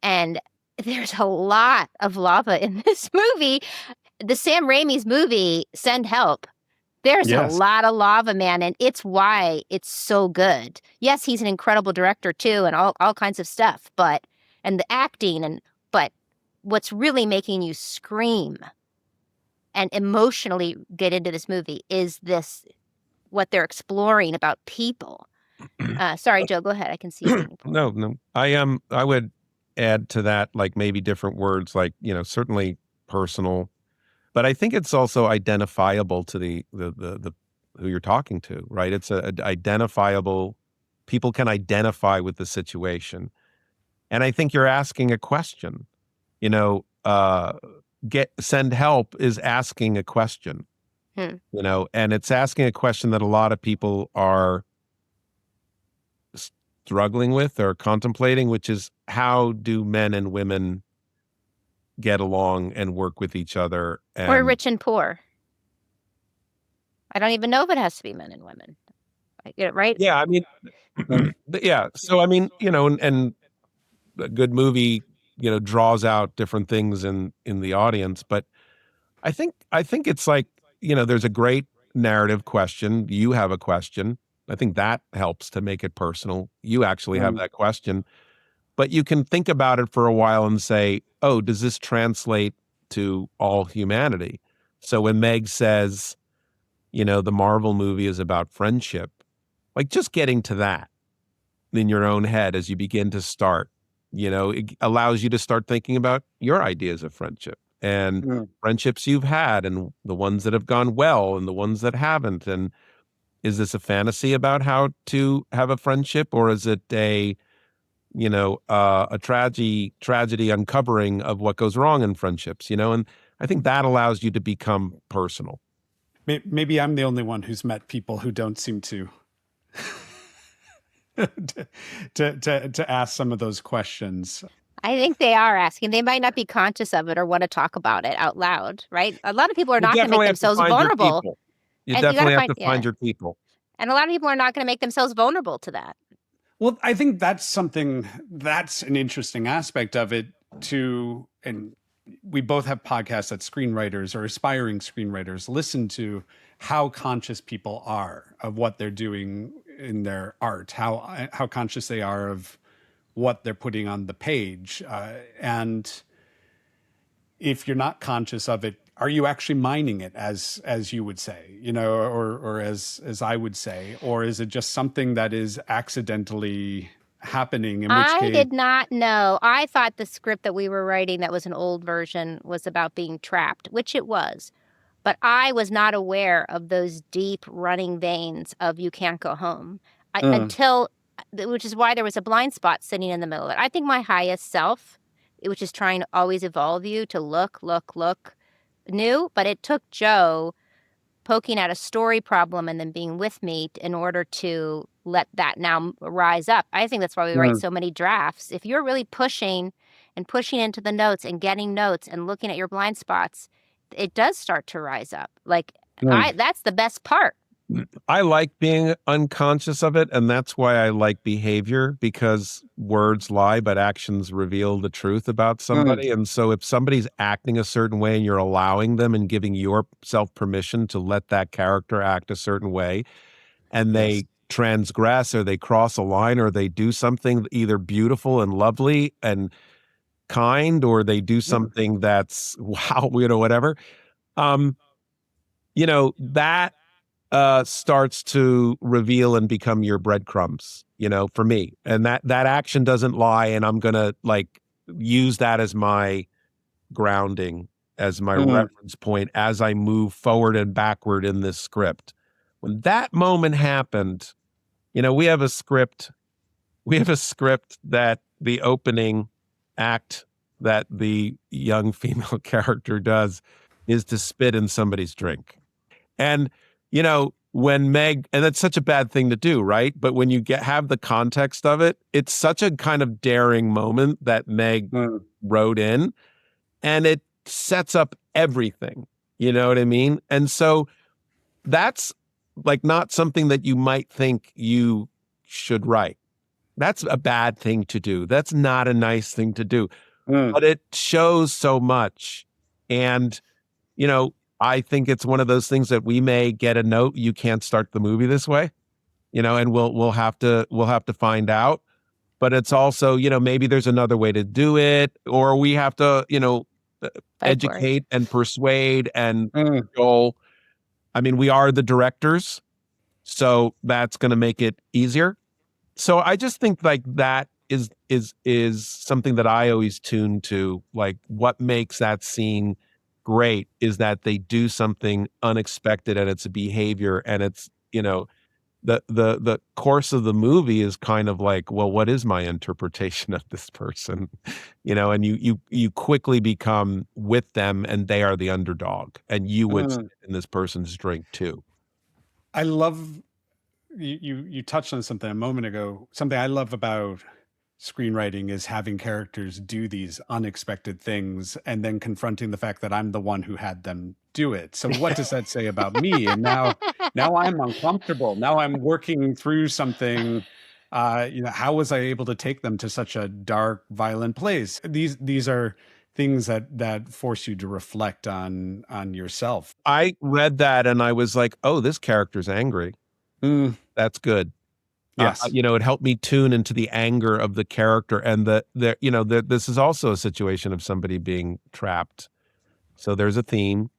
and there's a lot of lava in this movie. The Sam Raimi's movie, Send Help. There's a lot of lava, man, and it's why it's so good. Yes, he's an incredible director too, and all kinds of stuff, and the acting, but what's really making you scream and emotionally get into this movie is what they're exploring about people. Sorry, Joe, go ahead. I can see you. No. I would add to that, like, maybe different words, like, certainly personal, but I think it's also identifiable to the who you're talking to, right? It's identifiable. People can identify with the situation. And I think you're asking a question, Send Help is asking a question, and it's asking a question that a lot of people are struggling with or contemplating, which is, how do men and women get along and work with each other? Or rich and poor. I don't even know if it has to be men and women. I get it right? Yeah, I mean, yeah. So, I mean, and a good movie, draws out different things in the audience. But I think it's like, there's a great narrative question. You have a question. I think that helps to make it personal. You actually have that question, but you can think about it for a while and say, oh, does this translate to all humanity? So when Meg says, the Marvel movie is about friendship, like, just getting to that in your own head as you begin to start, it allows you to start thinking about your ideas of friendship and friendships you've had, and the ones that have gone well and the ones that haven't. And is this a fantasy about how to have a friendship, or is it a tragedy uncovering of what goes wrong in friendships, and I think that allows you to become personal. Maybe I'm the only one who's met people who don't seem to to ask some of those questions. I think they are asking. They might not be conscious of it or want to talk about it out loud, right? A lot of people are not going to make themselves vulnerable. You definitely have to find your people. And a lot of people are not going to make themselves vulnerable to that. Well, I think that's an interesting aspect of it too. And we both have podcasts that screenwriters or aspiring screenwriters listen to, how conscious people are of what they're doing in their art, how conscious they are of what they're putting on the page. And if you're not conscious of it, are you actually mining it, as you would say, or as I would say, or is it just something that is accidentally happening? I did not know. I thought the script that we were writing, that was an old version, was about being trapped, which it was. But I was not aware of those deep running veins of you can't go home which is why there was a blind spot sitting in the middle of it. I think my highest self, which is trying to always evolve you to look new, but it took Joe poking at a story problem and then being with me in order to let that now rise up. I think that's why we write so many drafts. If you're really pushing into the notes and getting notes and looking at your blind spots, it does start to rise up. Like, that's the best part. I like being unconscious of it, and that's why I like behavior, because words lie, but actions reveal the truth about somebody. And so if somebody's acting a certain way and you're allowing them and giving yourself permission to let that character act a certain way, and they transgress or they cross a line or they do something either beautiful and lovely and kind, or they do something that's wow, whatever. That starts to reveal and become your breadcrumbs, for me. And that action doesn't lie, and I'm gonna use that as my grounding, as my reference point as I move forward and backward in this script. When that moment happened, we have a script. We have a script that the opening act that the young female character does is to spit in somebody's drink. And, when Meg, and that's such a bad thing to do, right? But when you have the context of it, it's such a kind of daring moment that Meg wrote in, and it sets up everything. You know what I mean? And so that's not something that you might think you should write. That's a bad thing to do. That's not a nice thing to do. But it shows so much. And, I think it's one of those things that we may get a note, you can't start the movie this way, and we'll have to find out. But it's also, maybe there's another way to do it, or we have to, educate and persuade and control. I mean, we are the directors, so that's going to make it easier. So I just think that is something that I always tune to. What makes that scene great is that they do something unexpected, and it's a behavior, and it's, the course of the movie is kind of well, what is my interpretation of this person? And you quickly become with them, and they are the underdog, and you would sit in this person's drink too. I love you touched on something a moment ago. Something I love about screenwriting is having characters do these unexpected things and then confronting the fact that I'm the one who had them do it. So what does that say about me? And now I'm uncomfortable. Now I'm working through something. How was I able to take them to such a dark, violent place? These are things that force you to reflect on yourself. I read that and I was like, oh, this character's angry. That's good. Yes. It helped me tune into the anger of the character, and this is also a situation of somebody being trapped. So there's a theme,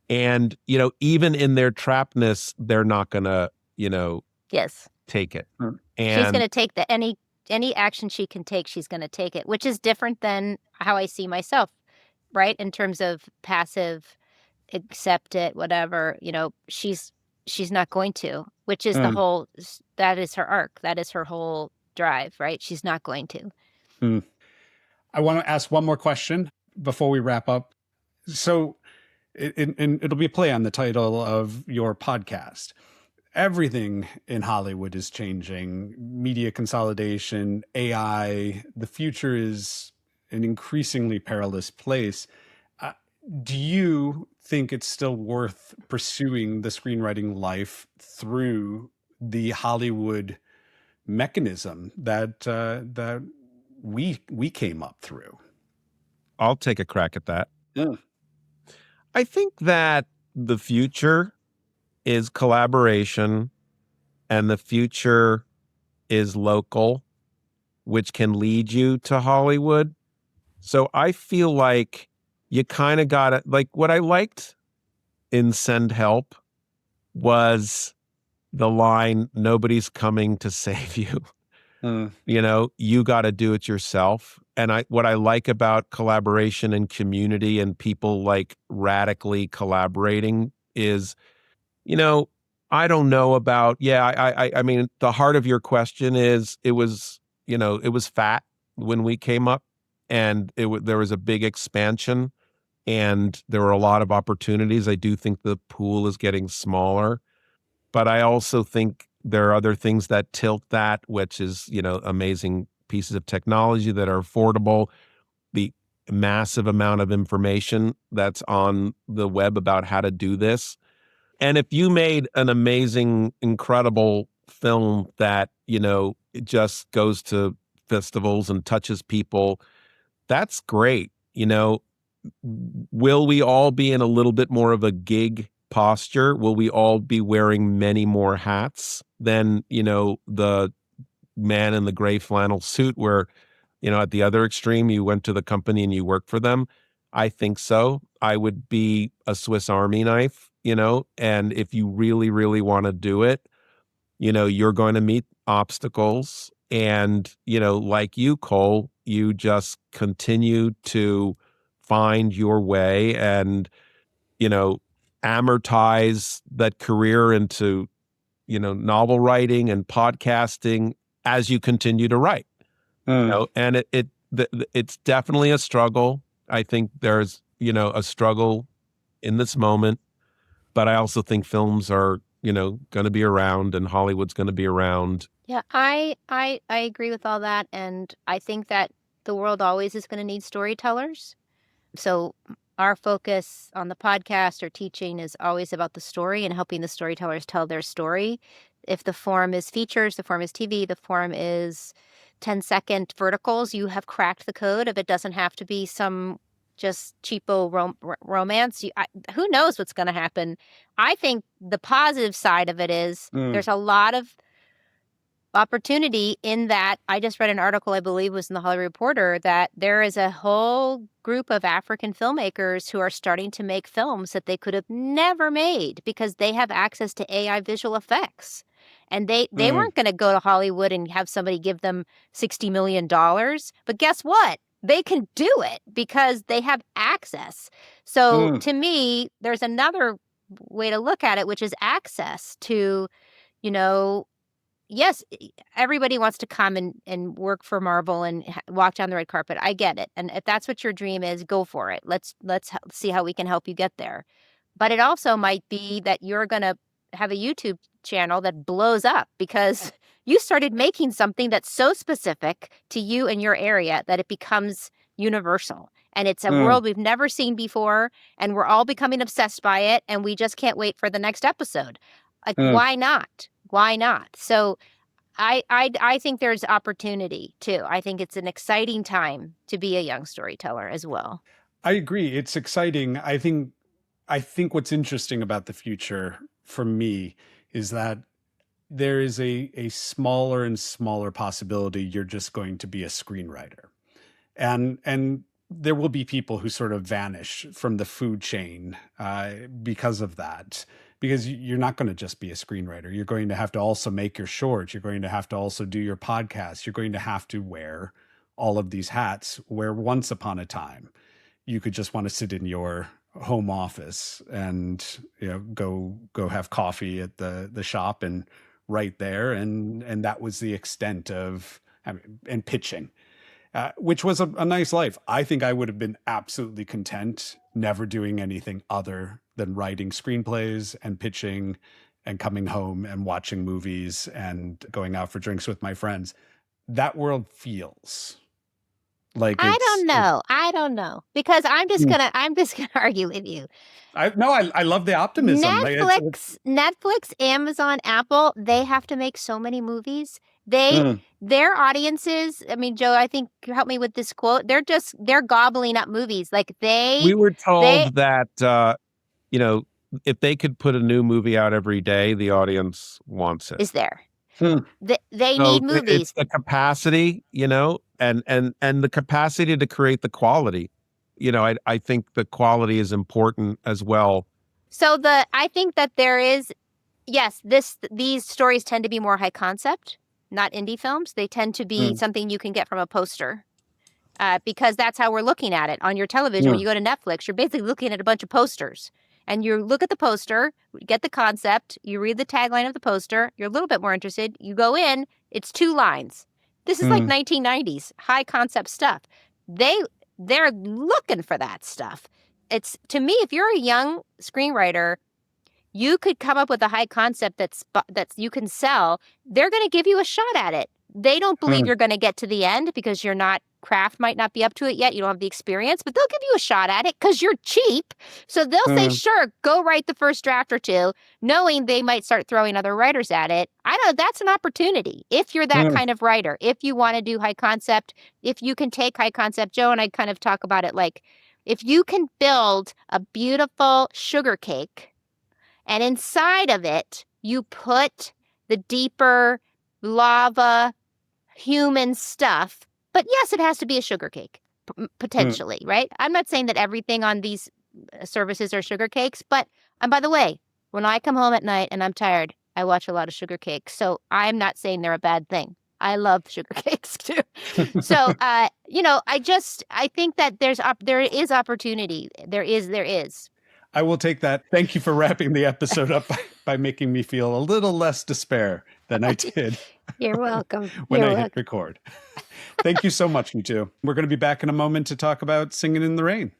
and even in their trappedness, they're not gonna yes, take it. And she's gonna take any action she can take. She's gonna take it, which is different than how I see myself, right? In terms of passive, accept it, whatever. She's not going to, which is that is her arc. That is her whole drive, right? She's not going to. I want to ask one more question before we wrap up. So it'll be a play on the title of your podcast. Everything in Hollywood is changing. Media consolidation, AI, the future is an increasingly perilous place. Do you think it's still worth pursuing the screenwriting life through the Hollywood mechanism that we came up through? I'll take a crack at that. Yeah. I think that the future is collaboration, and the future is local, which can lead you to Hollywood. So I feel like you kind of got it. What I liked in Send Help was the line, nobody's coming to save you. You got to do it yourself. And what I like about collaboration and community and people radically collaborating is, I don't know about, I mean, the heart of your question is it was fat when we came up, and there was a big expansion, and there were a lot of opportunities. I do think the pool is getting smaller, but I also think there are other things that tilt that, which is, amazing pieces of technology that are affordable, the massive amount of information that's on the web about how to do this. And if you made an amazing, incredible film that, it just goes to festivals and touches people, that's great. Will we all be in a little bit more of a gig posture? Will we all be wearing many more hats than, the man in the gray flannel suit where, at the other extreme, you went to the company and you worked for them? I think so. I would be a Swiss Army knife, and if you really, really want to do it, you're going to meet obstacles. And, like you, Cole, you just continue to find your way and, amortize that career into, novel writing and podcasting as you continue to write. And it's definitely a struggle. I think there's, a struggle in this moment, but I also think films are, going to be around and Hollywood's going to be around. Yeah, I agree with all that, and I think that the world always is going to need storytellers. So our focus on the podcast or teaching is always about the story and helping the storytellers tell their story. If the form is features, the form is TV, the form is 10-second verticals, you have cracked the code. If it doesn't have to be some just cheapo romance, who knows what's going to happen. I think the positive side of it is there's a lot of opportunity in that. I just read an article, I believe was in the Hollywood Reporter, that there is a whole group of African filmmakers who are starting to make films that they could have never made because they have access to AI visual effects. And they weren't going to go to Hollywood and have somebody give them $60 million. But guess what? They can do it because they have access. So to me, there's another way to look at it, which is access to, yes, everybody wants to come and work for Marvel and walk down the red carpet. I get it. And if that's what your dream is, go for it. Let's see how we can help you get there. But it also might be that you're going to have a YouTube channel that blows up because you started making something that's so specific to you and your area that it becomes universal. And it's a world we've never seen before, and we're all becoming obsessed by it, and we just can't wait for the next episode. Like, why not? Why not? So I think there's opportunity too. I think it's an exciting time to be a young storyteller as well. I agree. It's exciting. I think what's interesting about the future for me is that there is a smaller and smaller possibility you're just going to be a screenwriter. And there will be people who sort of vanish from the food chain because of that. Because you're not going to just be a screenwriter. You're going to have to also make your shorts. You're going to have to also do your podcast. You're going to have to wear all of these hats where once upon a time you could just want to sit in your home office and go have coffee at the shop and write there. And that was the extent of and pitching. Which was a nice life. I think I would have been absolutely content never doing anything other than writing screenplays and pitching and coming home and watching movies and going out for drinks with my friends. That world feels like I don't know because I'm just gonna argue with you. I love the optimism. Netflix, Amazon, Apple, they have to make so many movies. Their audiences, I mean, Joe, I think you help me with this quote. They're gobbling up movies. Like we were told that, if they could put a new movie out every day, the audience wants it. Is there? They need movies. It's the capacity, and the capacity to create the quality. I think the quality is important as well. So I think that there is, yes, these stories tend to be more high concept, not indie films. They tend to be something you can get from a poster because that's how we're looking at it on your television. When you go to Netflix, you're basically looking at a bunch of posters. And you look at the poster, get the concept, you read the tagline of the poster, you're a little bit more interested, you go in, it's 2 lines. This is like 1990s, high concept stuff. They're looking for that stuff. It's, to me, if you're a young screenwriter, you could come up with a high concept that's you can sell. They're going to give you a shot at it. They don't believe you're going to get to the end because craft might not be up to it yet. You don't have the experience, but they'll give you a shot at it because you're cheap. So they'll say, sure, go write the first draft or 2, knowing they might start throwing other writers at it. I know that's an opportunity. If you're that kind of writer, if you want to do high concept, if you can take high concept, Joe and I kind of talk about it like, if you can build a beautiful sugar cake And inside of it, you put the deeper lava human stuff. But yes, it has to be a sugar cake, potentially, right? I'm not saying that everything on these services are sugar cakes, but and by the way, when I come home at night and I'm tired, I watch a lot of sugar cakes. So I'm not saying they're a bad thing. I love sugar cakes too. So, I think that there is opportunity. There is. I will take that. Thank you for wrapping the episode up by making me feel a little less despair than I did. You're welcome. when I hit record. Thank you so much, you two. We're going to be back in a moment to talk about Singing in the Rain.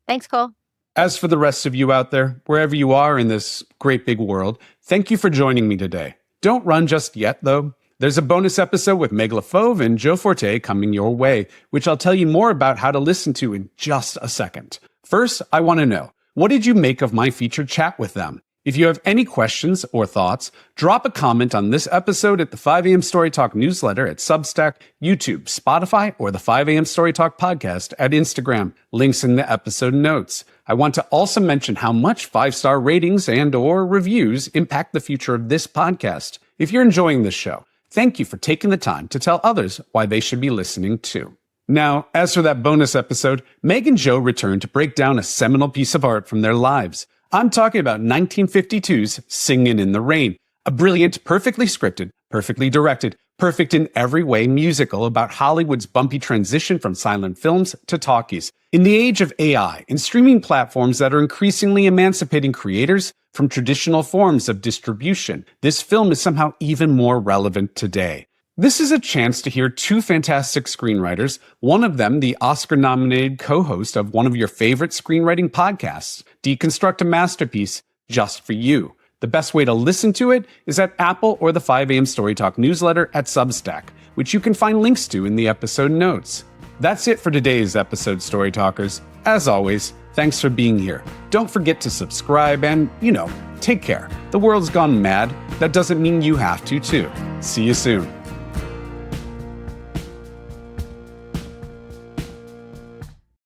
Thanks, Cole. As for the rest of you out there, wherever you are in this great big world, thank you for joining me today. Don't run just yet, though. There's a bonus episode with Meg LeFAUVE and JOE FORTE coming your way, which I'll tell you more about how to listen to in just a second. First, I want to know, what did you make of my featured chat with them? If you have any questions or thoughts, drop a comment on this episode at the 5 a.m. Story Talk newsletter at Substack, YouTube, Spotify, or the 5 a.m. Story Talk podcast at Instagram. Links in the episode notes. I want to also mention how much 5-star ratings and or reviews impact the future of this podcast. If you're enjoying this show, thank you for taking the time to tell others why they should be listening too. Now, as for that bonus episode, Meg and Joe return to break down a seminal piece of art from their lives. I'm talking about 1952's Singin' in the Rain, a brilliant, perfectly scripted, perfectly directed, perfect in every way musical about Hollywood's bumpy transition from silent films to talkies. In the age of AI and streaming platforms that are increasingly emancipating creators from traditional forms of distribution, this film is somehow even more relevant today. This is a chance to hear two fantastic screenwriters, one of them the Oscar-nominated co-host of one of your favorite screenwriting podcasts, deconstruct a masterpiece just for you. The best way to listen to it is at Apple or the 5 a.m. Story Talk newsletter at Substack, which you can find links to in the episode notes. That's it for today's episode, Story Talkers. As always, thanks for being here. Don't forget to subscribe and, take care. The world's gone mad. That doesn't mean you have to, too. See you soon.